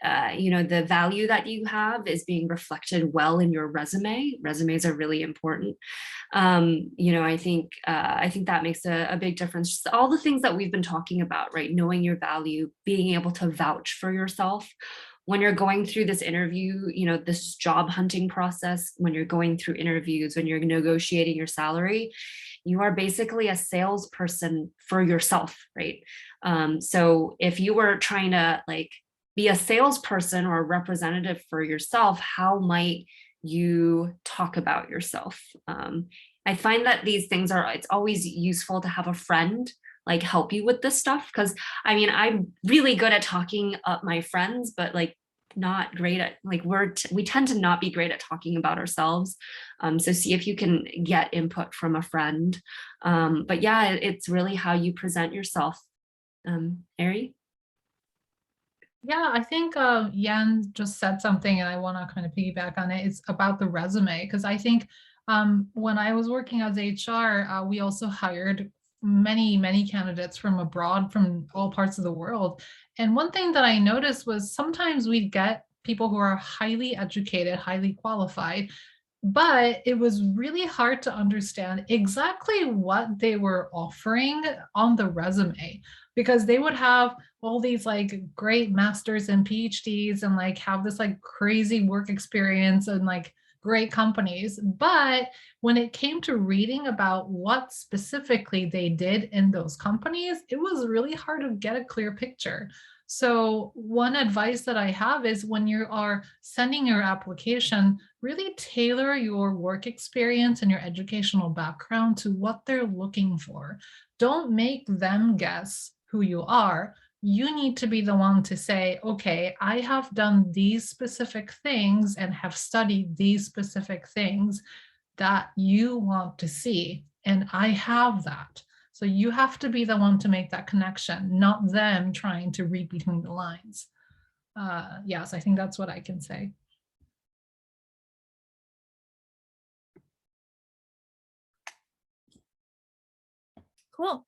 the value that you have is being reflected well in your resume. Resumes are really important. I think that makes a big difference. Just all the things that we've been talking about, right? Knowing your value, being able to vouch for yourself. When you're going through this interview, this job hunting process, when you're going through interviews, when you're negotiating your salary, you are basically a salesperson for yourself, right? So if you were trying to be a salesperson or a representative for yourself, how might you talk about yourself? I find that these things it's always useful to have a friend help you with this stuff, because I'm really good at talking up my friends, but not great at we tend to not be great at talking about ourselves. So see if you can get input from a friend. But yeah, it's really how you present yourself. Ari? Yeah, I think Yan just said something and I want to kind of piggyback on it. It's about the resume, because I think when I was working as HR, we also hired many candidates from abroad, from all parts of the world. And one thing that I noticed was sometimes we'd get people who are highly educated, highly qualified, but it was really hard to understand exactly what they were offering on the resume, because they would have all these great masters and PhDs and have this crazy work experience and great companies. But when it came to reading about what specifically they did in those companies, it was really hard to get a clear picture. So one advice that I have is when you are sending your application, really tailor your work experience and your educational background to what they're looking for. Don't make them guess who you are. You need to be the one to say, okay, I have done these specific things and have studied these specific things that you want to see, and I have that. So you have to be the one to make that connection, not them trying to read between the lines. Yes, I think that's what I can say. Cool.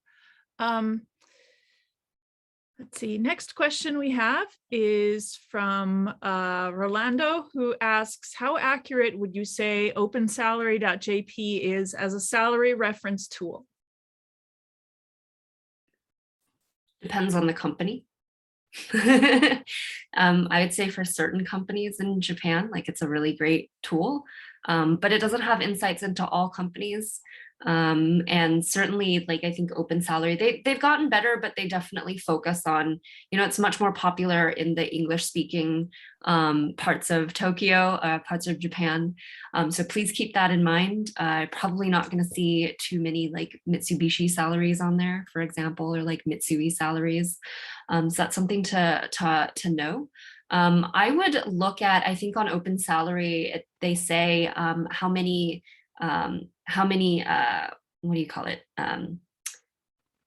Let's see, next question we have is from Rolando, who asks, how accurate would you say opensalary.jp is as a salary reference tool? Depends on the company. I would say for certain companies in Japan, like it's a really great tool, but it doesn't have insights into all companies. And certainly, like I think Open Salary, they've gotten better, but they definitely focus on, it's much more popular in the English speaking parts of Tokyo, parts of Japan. So please keep that in mind. Probably not going to see too many like Mitsubishi salaries on there, for example, or like Mitsui salaries. So that's something to know. I would look at, I think on Open Salary, they say how many what do you call it?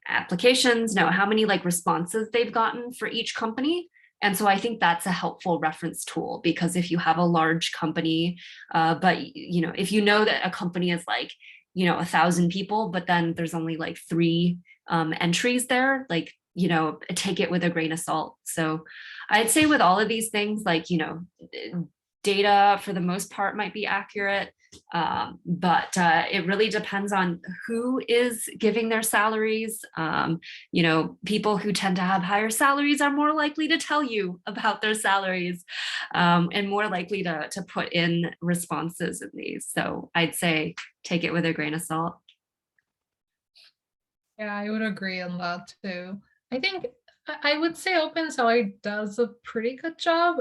Applications, no, how many like responses they've gotten for each company. And so I think that's a helpful reference tool, because if you have a large company, but if you know that a company is like, 1,000 people, but then there's only like 3 entries there, like, take it with a grain of salt. So I'd say with all of these things, like, data for the most part might be accurate, but it really depends on who is giving their salaries. People who tend to have higher salaries are more likely to tell you about their salaries, and more likely to put in responses in these. So I'd say take it with a grain of salt. Yeah, I would agree on that too. I think I would say Open Salary does a pretty good job.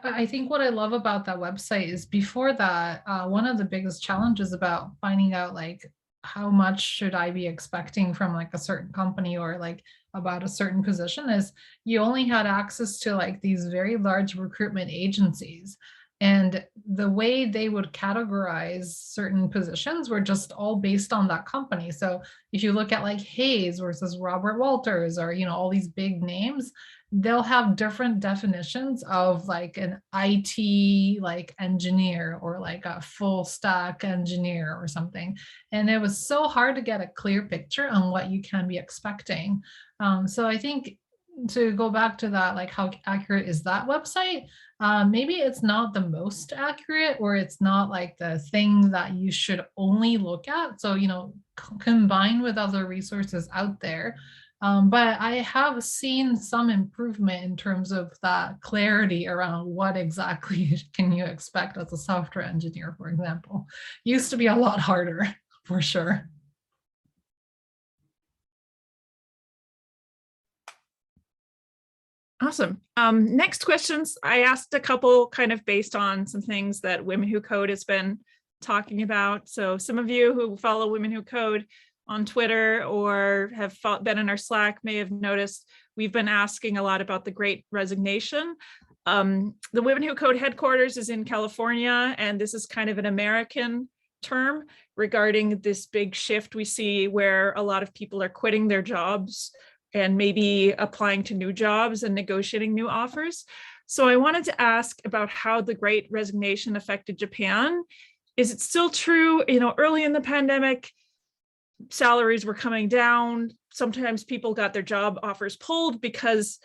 I think what I love about that website is before that, one of the biggest challenges about finding out like how much should I be expecting from like a certain company or like about a certain position is you only had access to like these very large recruitment agencies. And the way they would categorize certain positions were just all based on that company. So if you look at like Hayes versus Robert Walters or, all these big names, they'll have different definitions of like an IT like engineer or like a full stack engineer or something. And it was so hard to get a clear picture on what you can be expecting. So I think to go back to that, like how accurate is that website? Maybe it's not the most accurate, or it's not like the thing that you should only look at. So, combine with other resources out there. But I have seen some improvement in terms of that clarity around what exactly can you expect as a software engineer, for example. Used to be a lot harder, for sure. Awesome. Next questions. I asked a couple kind of based on some things that Women Who Code has been talking about. So some of you who follow Women Who Code on Twitter or have been in our Slack may have noticed we've been asking a lot about the Great Resignation. The Women Who Code headquarters is in California, and this is kind of an American term regarding this big shift we see where a lot of people are quitting their jobs and maybe applying to new jobs and negotiating new offers. So I wanted to ask about how the Great Resignation affected Japan. Is it still true, early in the pandemic, salaries were coming down. Sometimes people got their job offers pulled because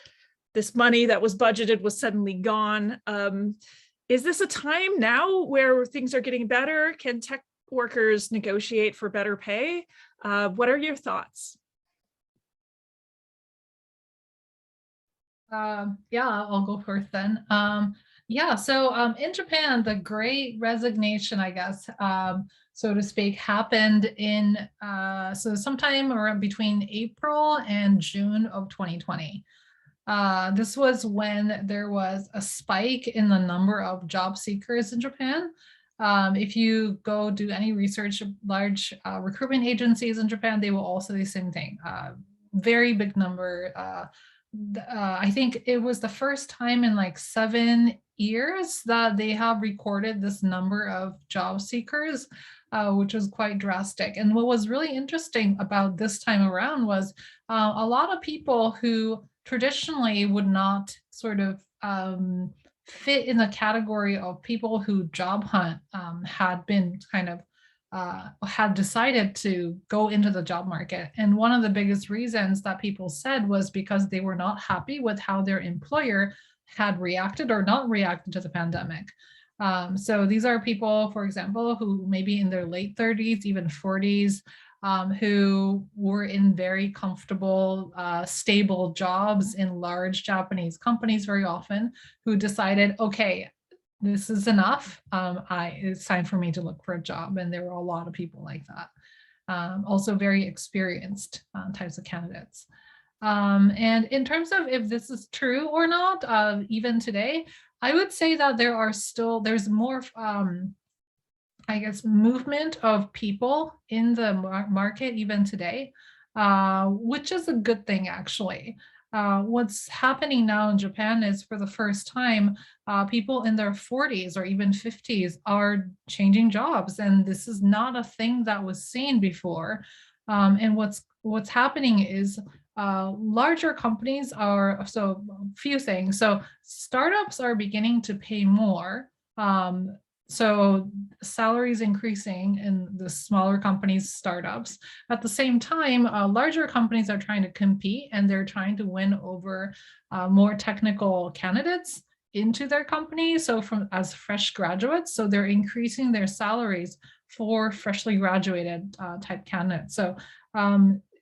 this money that was budgeted was suddenly gone. Is this a time now where things are getting better? Can tech workers negotiate for better pay? What are your thoughts? Yeah, I'll go first then. So in Japan, the Great Resignation, I guess, so to speak, happened in so sometime around between April and June of 2020. This was when there was a spike in the number of job seekers in Japan. If you go do any research, large recruitment agencies in Japan, they will also do the same thing. Very big number. I think it was the first time in like 7 years that they have recorded this number of job seekers, which was quite drastic. And what was really interesting about this time around was a lot of people who traditionally would not sort of fit in the category of people who job hunt had been kind of had decided to go into the job market. And one of the biggest reasons that people said was because they were not happy with how their employer had reacted or not reacted to the pandemic. So these are people, for example, who maybe in their late 30s, even 40s, who were in very comfortable, stable jobs in large Japanese companies very often, who decided, okay, this is enough. It's time for me to look for a job. And there were a lot of people like that. Also very experienced types of candidates. And in terms of if this is true or not, even today, I would say that there's more, I guess, movement of people in the market even today, which is a good thing, actually. What's happening now in Japan is for the first time, people in their 40s or even 50s are changing jobs. And this is not a thing that was seen before. And what's happening is larger companies are, so a few things. So startups are beginning to pay more. So salaries increasing in the smaller companies, startups. At the same time, larger companies are trying to compete and they're trying to win over more technical candidates into their company. So as fresh graduates, so they're increasing their salaries for freshly graduated type candidates. So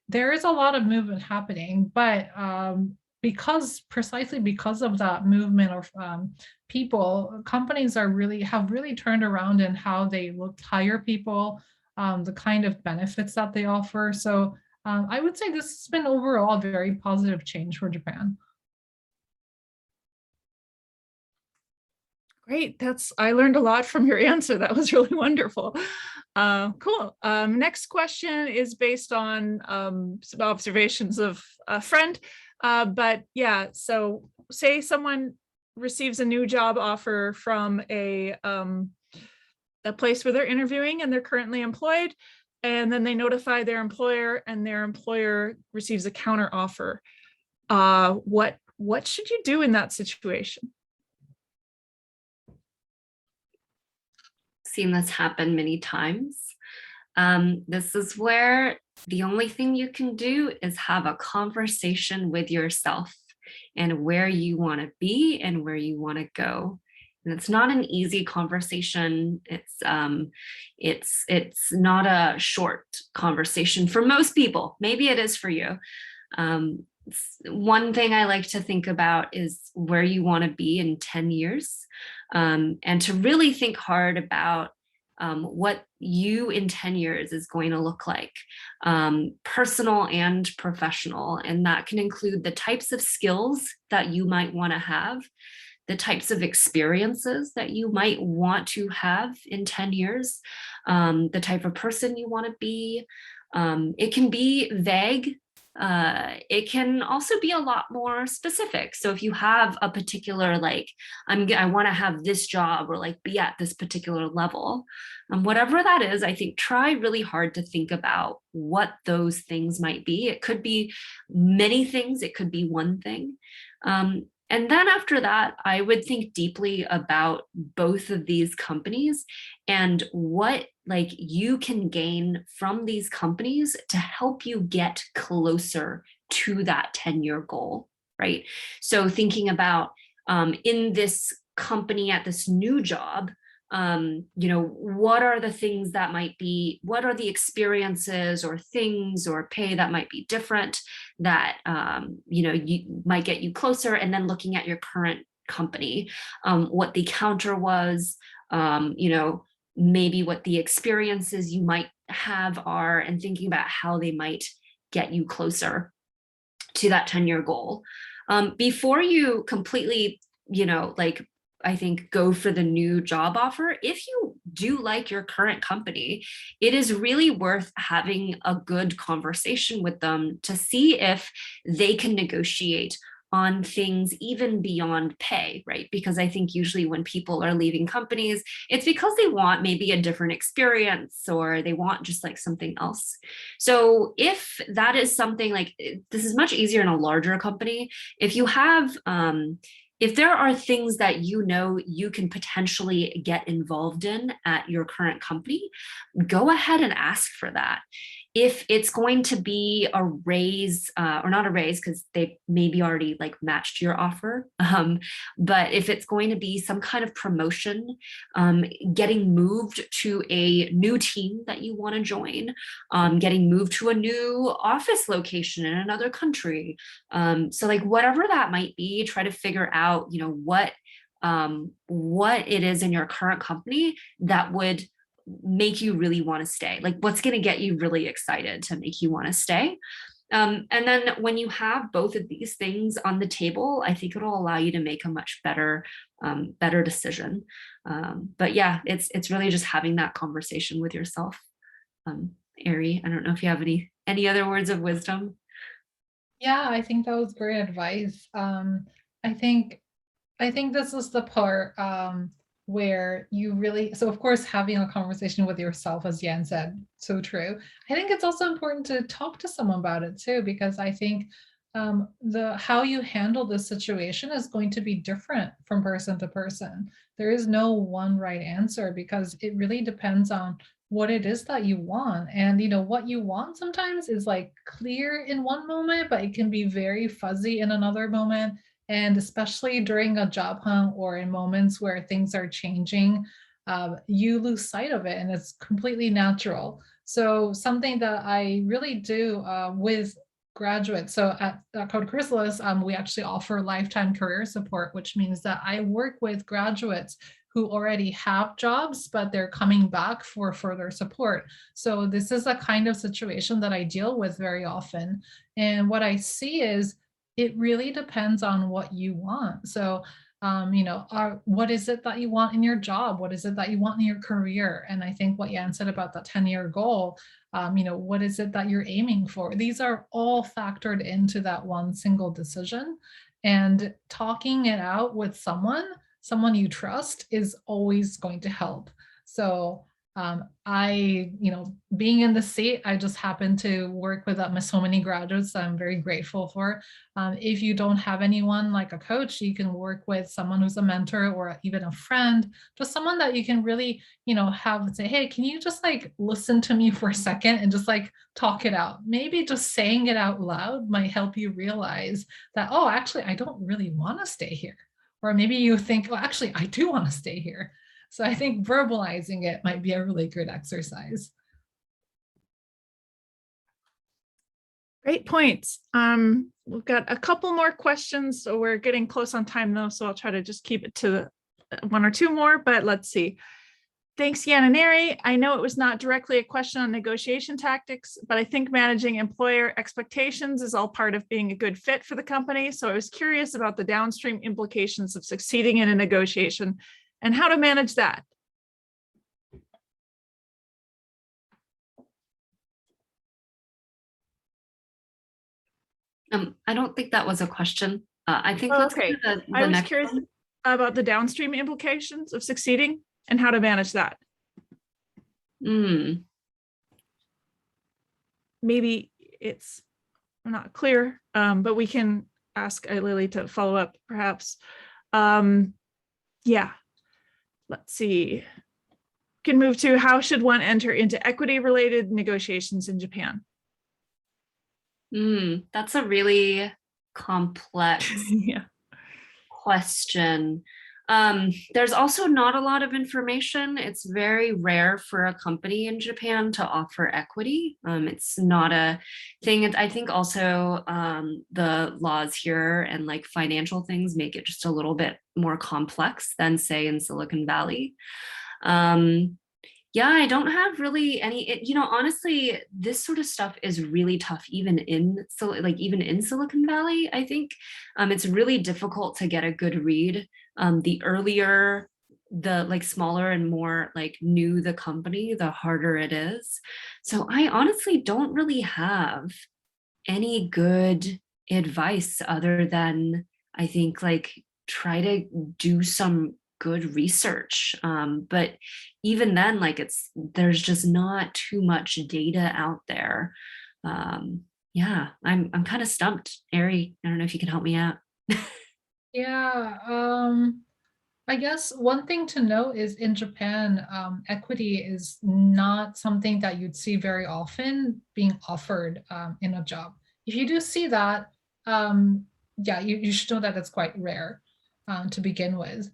there is a lot of movement happening, but precisely because of that movement of companies have really turned around in how they hire people, the kind of benefits that they offer. So I would say this has been overall a very positive change for Japan. Great, I learned a lot from your answer. That was really wonderful. Cool. Next question is based on some observations of a friend. But yeah, so say someone receives a new job offer from a place where they're interviewing and they're currently employed, and then they notify their employer and their employer receives a counter offer. What should you do in that situation? Seen this happen many times. This is where the only thing you can do is have a conversation with yourself and where you want to be and where you want to go. And it's not an easy conversation. It's not a short conversation for most people. Maybe it is for you. One thing I like to think about is where you want to be in 10 years, and to really think hard about what you in 10 years is going to look like, personal and professional. And that can include the types of skills that you might want to have, the types of experiences that you might want to have in 10 years, the type of person you want to be. It can be vague. It can also be a lot more specific. So if you have a particular, like, I want to have this job or like be at this particular level, whatever that is, I think try really hard to think about what those things might be. It could be many things. It could be one thing. And then after that, I would think deeply about both of these companies and what like you can gain from these companies to help you get closer to that 10-year goal, right? So thinking about in this company at this new job, what are the things that might be, what are the experiences or things or pay that might be different that, you might get you closer, and then looking at your current company, what the counter was, maybe what the experiences you might have are, and thinking about how they might get you closer to that 10-year goal. Before you completely, I think go for the new job offer, if you do like your current company, it is really worth having a good conversation with them to see if they can negotiate on things even beyond pay, right? Because I think usually when people are leaving companies, it's because they want maybe a different experience or they want just like something else. So if that is something like, this is much easier in a larger company. If you have, if there are things that you know you can potentially get involved in at your current company, go ahead and ask for that. If it's going to be a raise, or not a raise because they maybe already like matched your offer, but if it's going to be some kind of promotion, getting moved to a new team that you want to join, getting moved to a new office location in another country. So like whatever that might be, try to figure out, you know, what it is in your current company that would make you really want to stay. Like what's going to get you really excited to make you want to stay. And then when you have both of these things on the table, I think it'll allow you to make a much better decision. But yeah, it's really just having that conversation with yourself. Ari, I don't know if you have any other words of wisdom. Yeah, I think that was great advice. I think this is the part where you really, so of course, having a conversation with yourself, as Yan said, so true. I think it's also important to talk to someone about it too, because I think how you handle this situation is going to be different from person to person. There is no one right answer because it really depends on what it is that you want. And you know what you want sometimes is like clear in one moment, but it can be very fuzzy in another moment. And especially during a job hunt or in moments where things are changing, you lose sight of it and it's completely natural. So something that I really do with graduates, so at Code Chrysalis, we actually offer lifetime career support, which means that I work with graduates who already have jobs, but they're coming back for further support. So this is a kind of situation that I deal with very often. And what I see is, it really depends on what you want. So, what is it that you want in your job? What is it that you want in your career? And I think what Yan said about the 10-year goal, what is it that you're aiming for? These are all factored into that one single decision. And talking it out with someone you trust is always going to help. So being in the seat, I just happen to work with so many graduates that I'm very grateful for. If you don't have anyone like a coach, you can work with someone who's a mentor or even a friend, just someone that you can really, have say, hey, can you just like listen to me for a second and just like talk it out? Maybe just saying it out loud might help you realize that, oh, actually, I don't really want to stay here. Or maybe you think, well, actually, I do want to stay here. So I think verbalizing it might be a really good exercise. Great points. We've got a couple more questions, so we're getting close on time though, so I'll try to just keep it to one or two more, but let's see. Thanks, Yan and Ari. I know it was not directly a question on negotiation tactics, but I think managing employer expectations is all part of being a good fit for the company. So I was curious about the downstream implications of succeeding in a negotiation and how to manage that. I don't think that was a question. I think let's go to the I was next curious one. About the downstream implications of succeeding and how to manage that. Maybe it's not clear, but we can ask Lily to follow up perhaps. Yeah, let's see. Can move to how should one enter into equity related negotiations in Japan? That's a really complex Yeah. question. There's also not a lot of information. It's very rare for a company in Japan to offer equity. It's not a thing. I think also the laws here and like financial things make it just a little bit more complex than say in Silicon Valley. Yeah, I don't have really any, honestly, this sort of stuff is really tough, even in Silicon Valley, I think. It's really difficult to get a good read. The earlier, the smaller and more new the company, the harder it is. So I honestly don't really have any good advice other than I think try to do some good research, but even then there's just not too much data out there. Yeah, I'm kind of stumped. Ari, I don't know if you can help me out. Yeah, I guess one thing to note is in Japan, equity is not something that you'd see very often being offered in a job. If you do see that, yeah, you should know that it's quite rare to begin with.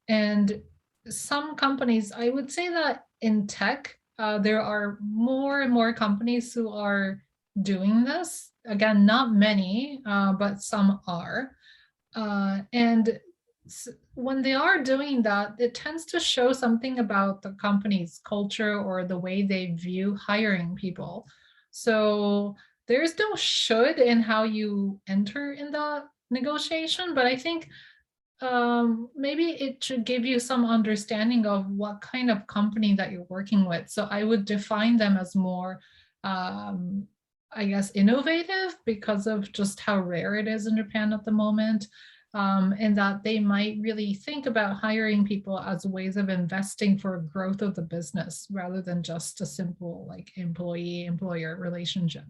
And some companies, I would say that in tech, there are more and more companies who are doing this. Again, not many, but some are. And when they are doing that, it tends to show something about the company's culture or the way they view hiring people. So there's no should in how you enter in that negotiation, but I think maybe it should give you some understanding of what kind of company that you're working with. So I would define them as more, I guess, innovative because of just how rare it is in Japan at the moment. And that they might really think about hiring people as ways of investing for growth of the business rather than just a simple like employee-employer relationship.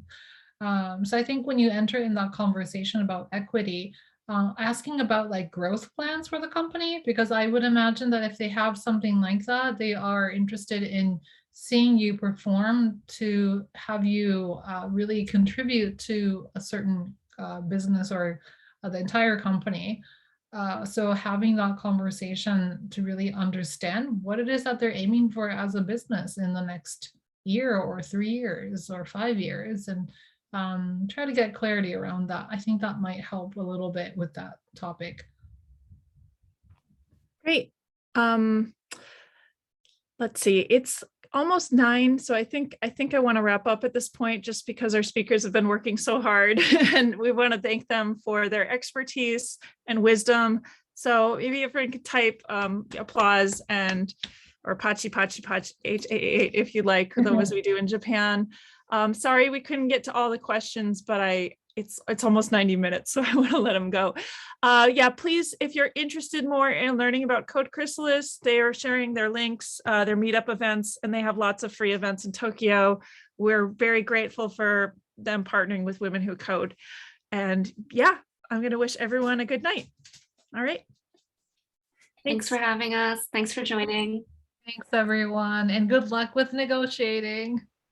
So I think when you enter in that conversation about equity, asking about like growth plans for the company, because I would imagine that if they have something like that, they are interested in seeing you perform to have you really contribute to a certain business or the entire company. So having that conversation to really understand what it is that they're aiming for as a business in the next year or 3 years or 5 years, and try to get clarity around that. I think that might help a little bit with that topic. Great. Let's see, it's almost 9, so I think I want to wrap up at this point just because our speakers have been working so hard and we want to thank them for their expertise and wisdom. So maybe if we could type applause and or pachi pachi pachi H8 if you like, those we do in Japan. Sorry we couldn't get to all the questions, but it's almost 90 minutes, so I want to let them go. Yeah, please, if you're interested more in learning about Code Chrysalis, they are sharing their links, their meetup events, and they have lots of free events in Tokyo. We're very grateful for them partnering with Women Who Code. And yeah, I'm going to wish everyone a good night. All right. Thanks for having us. Thanks for joining. Thanks everyone, and good luck with negotiating.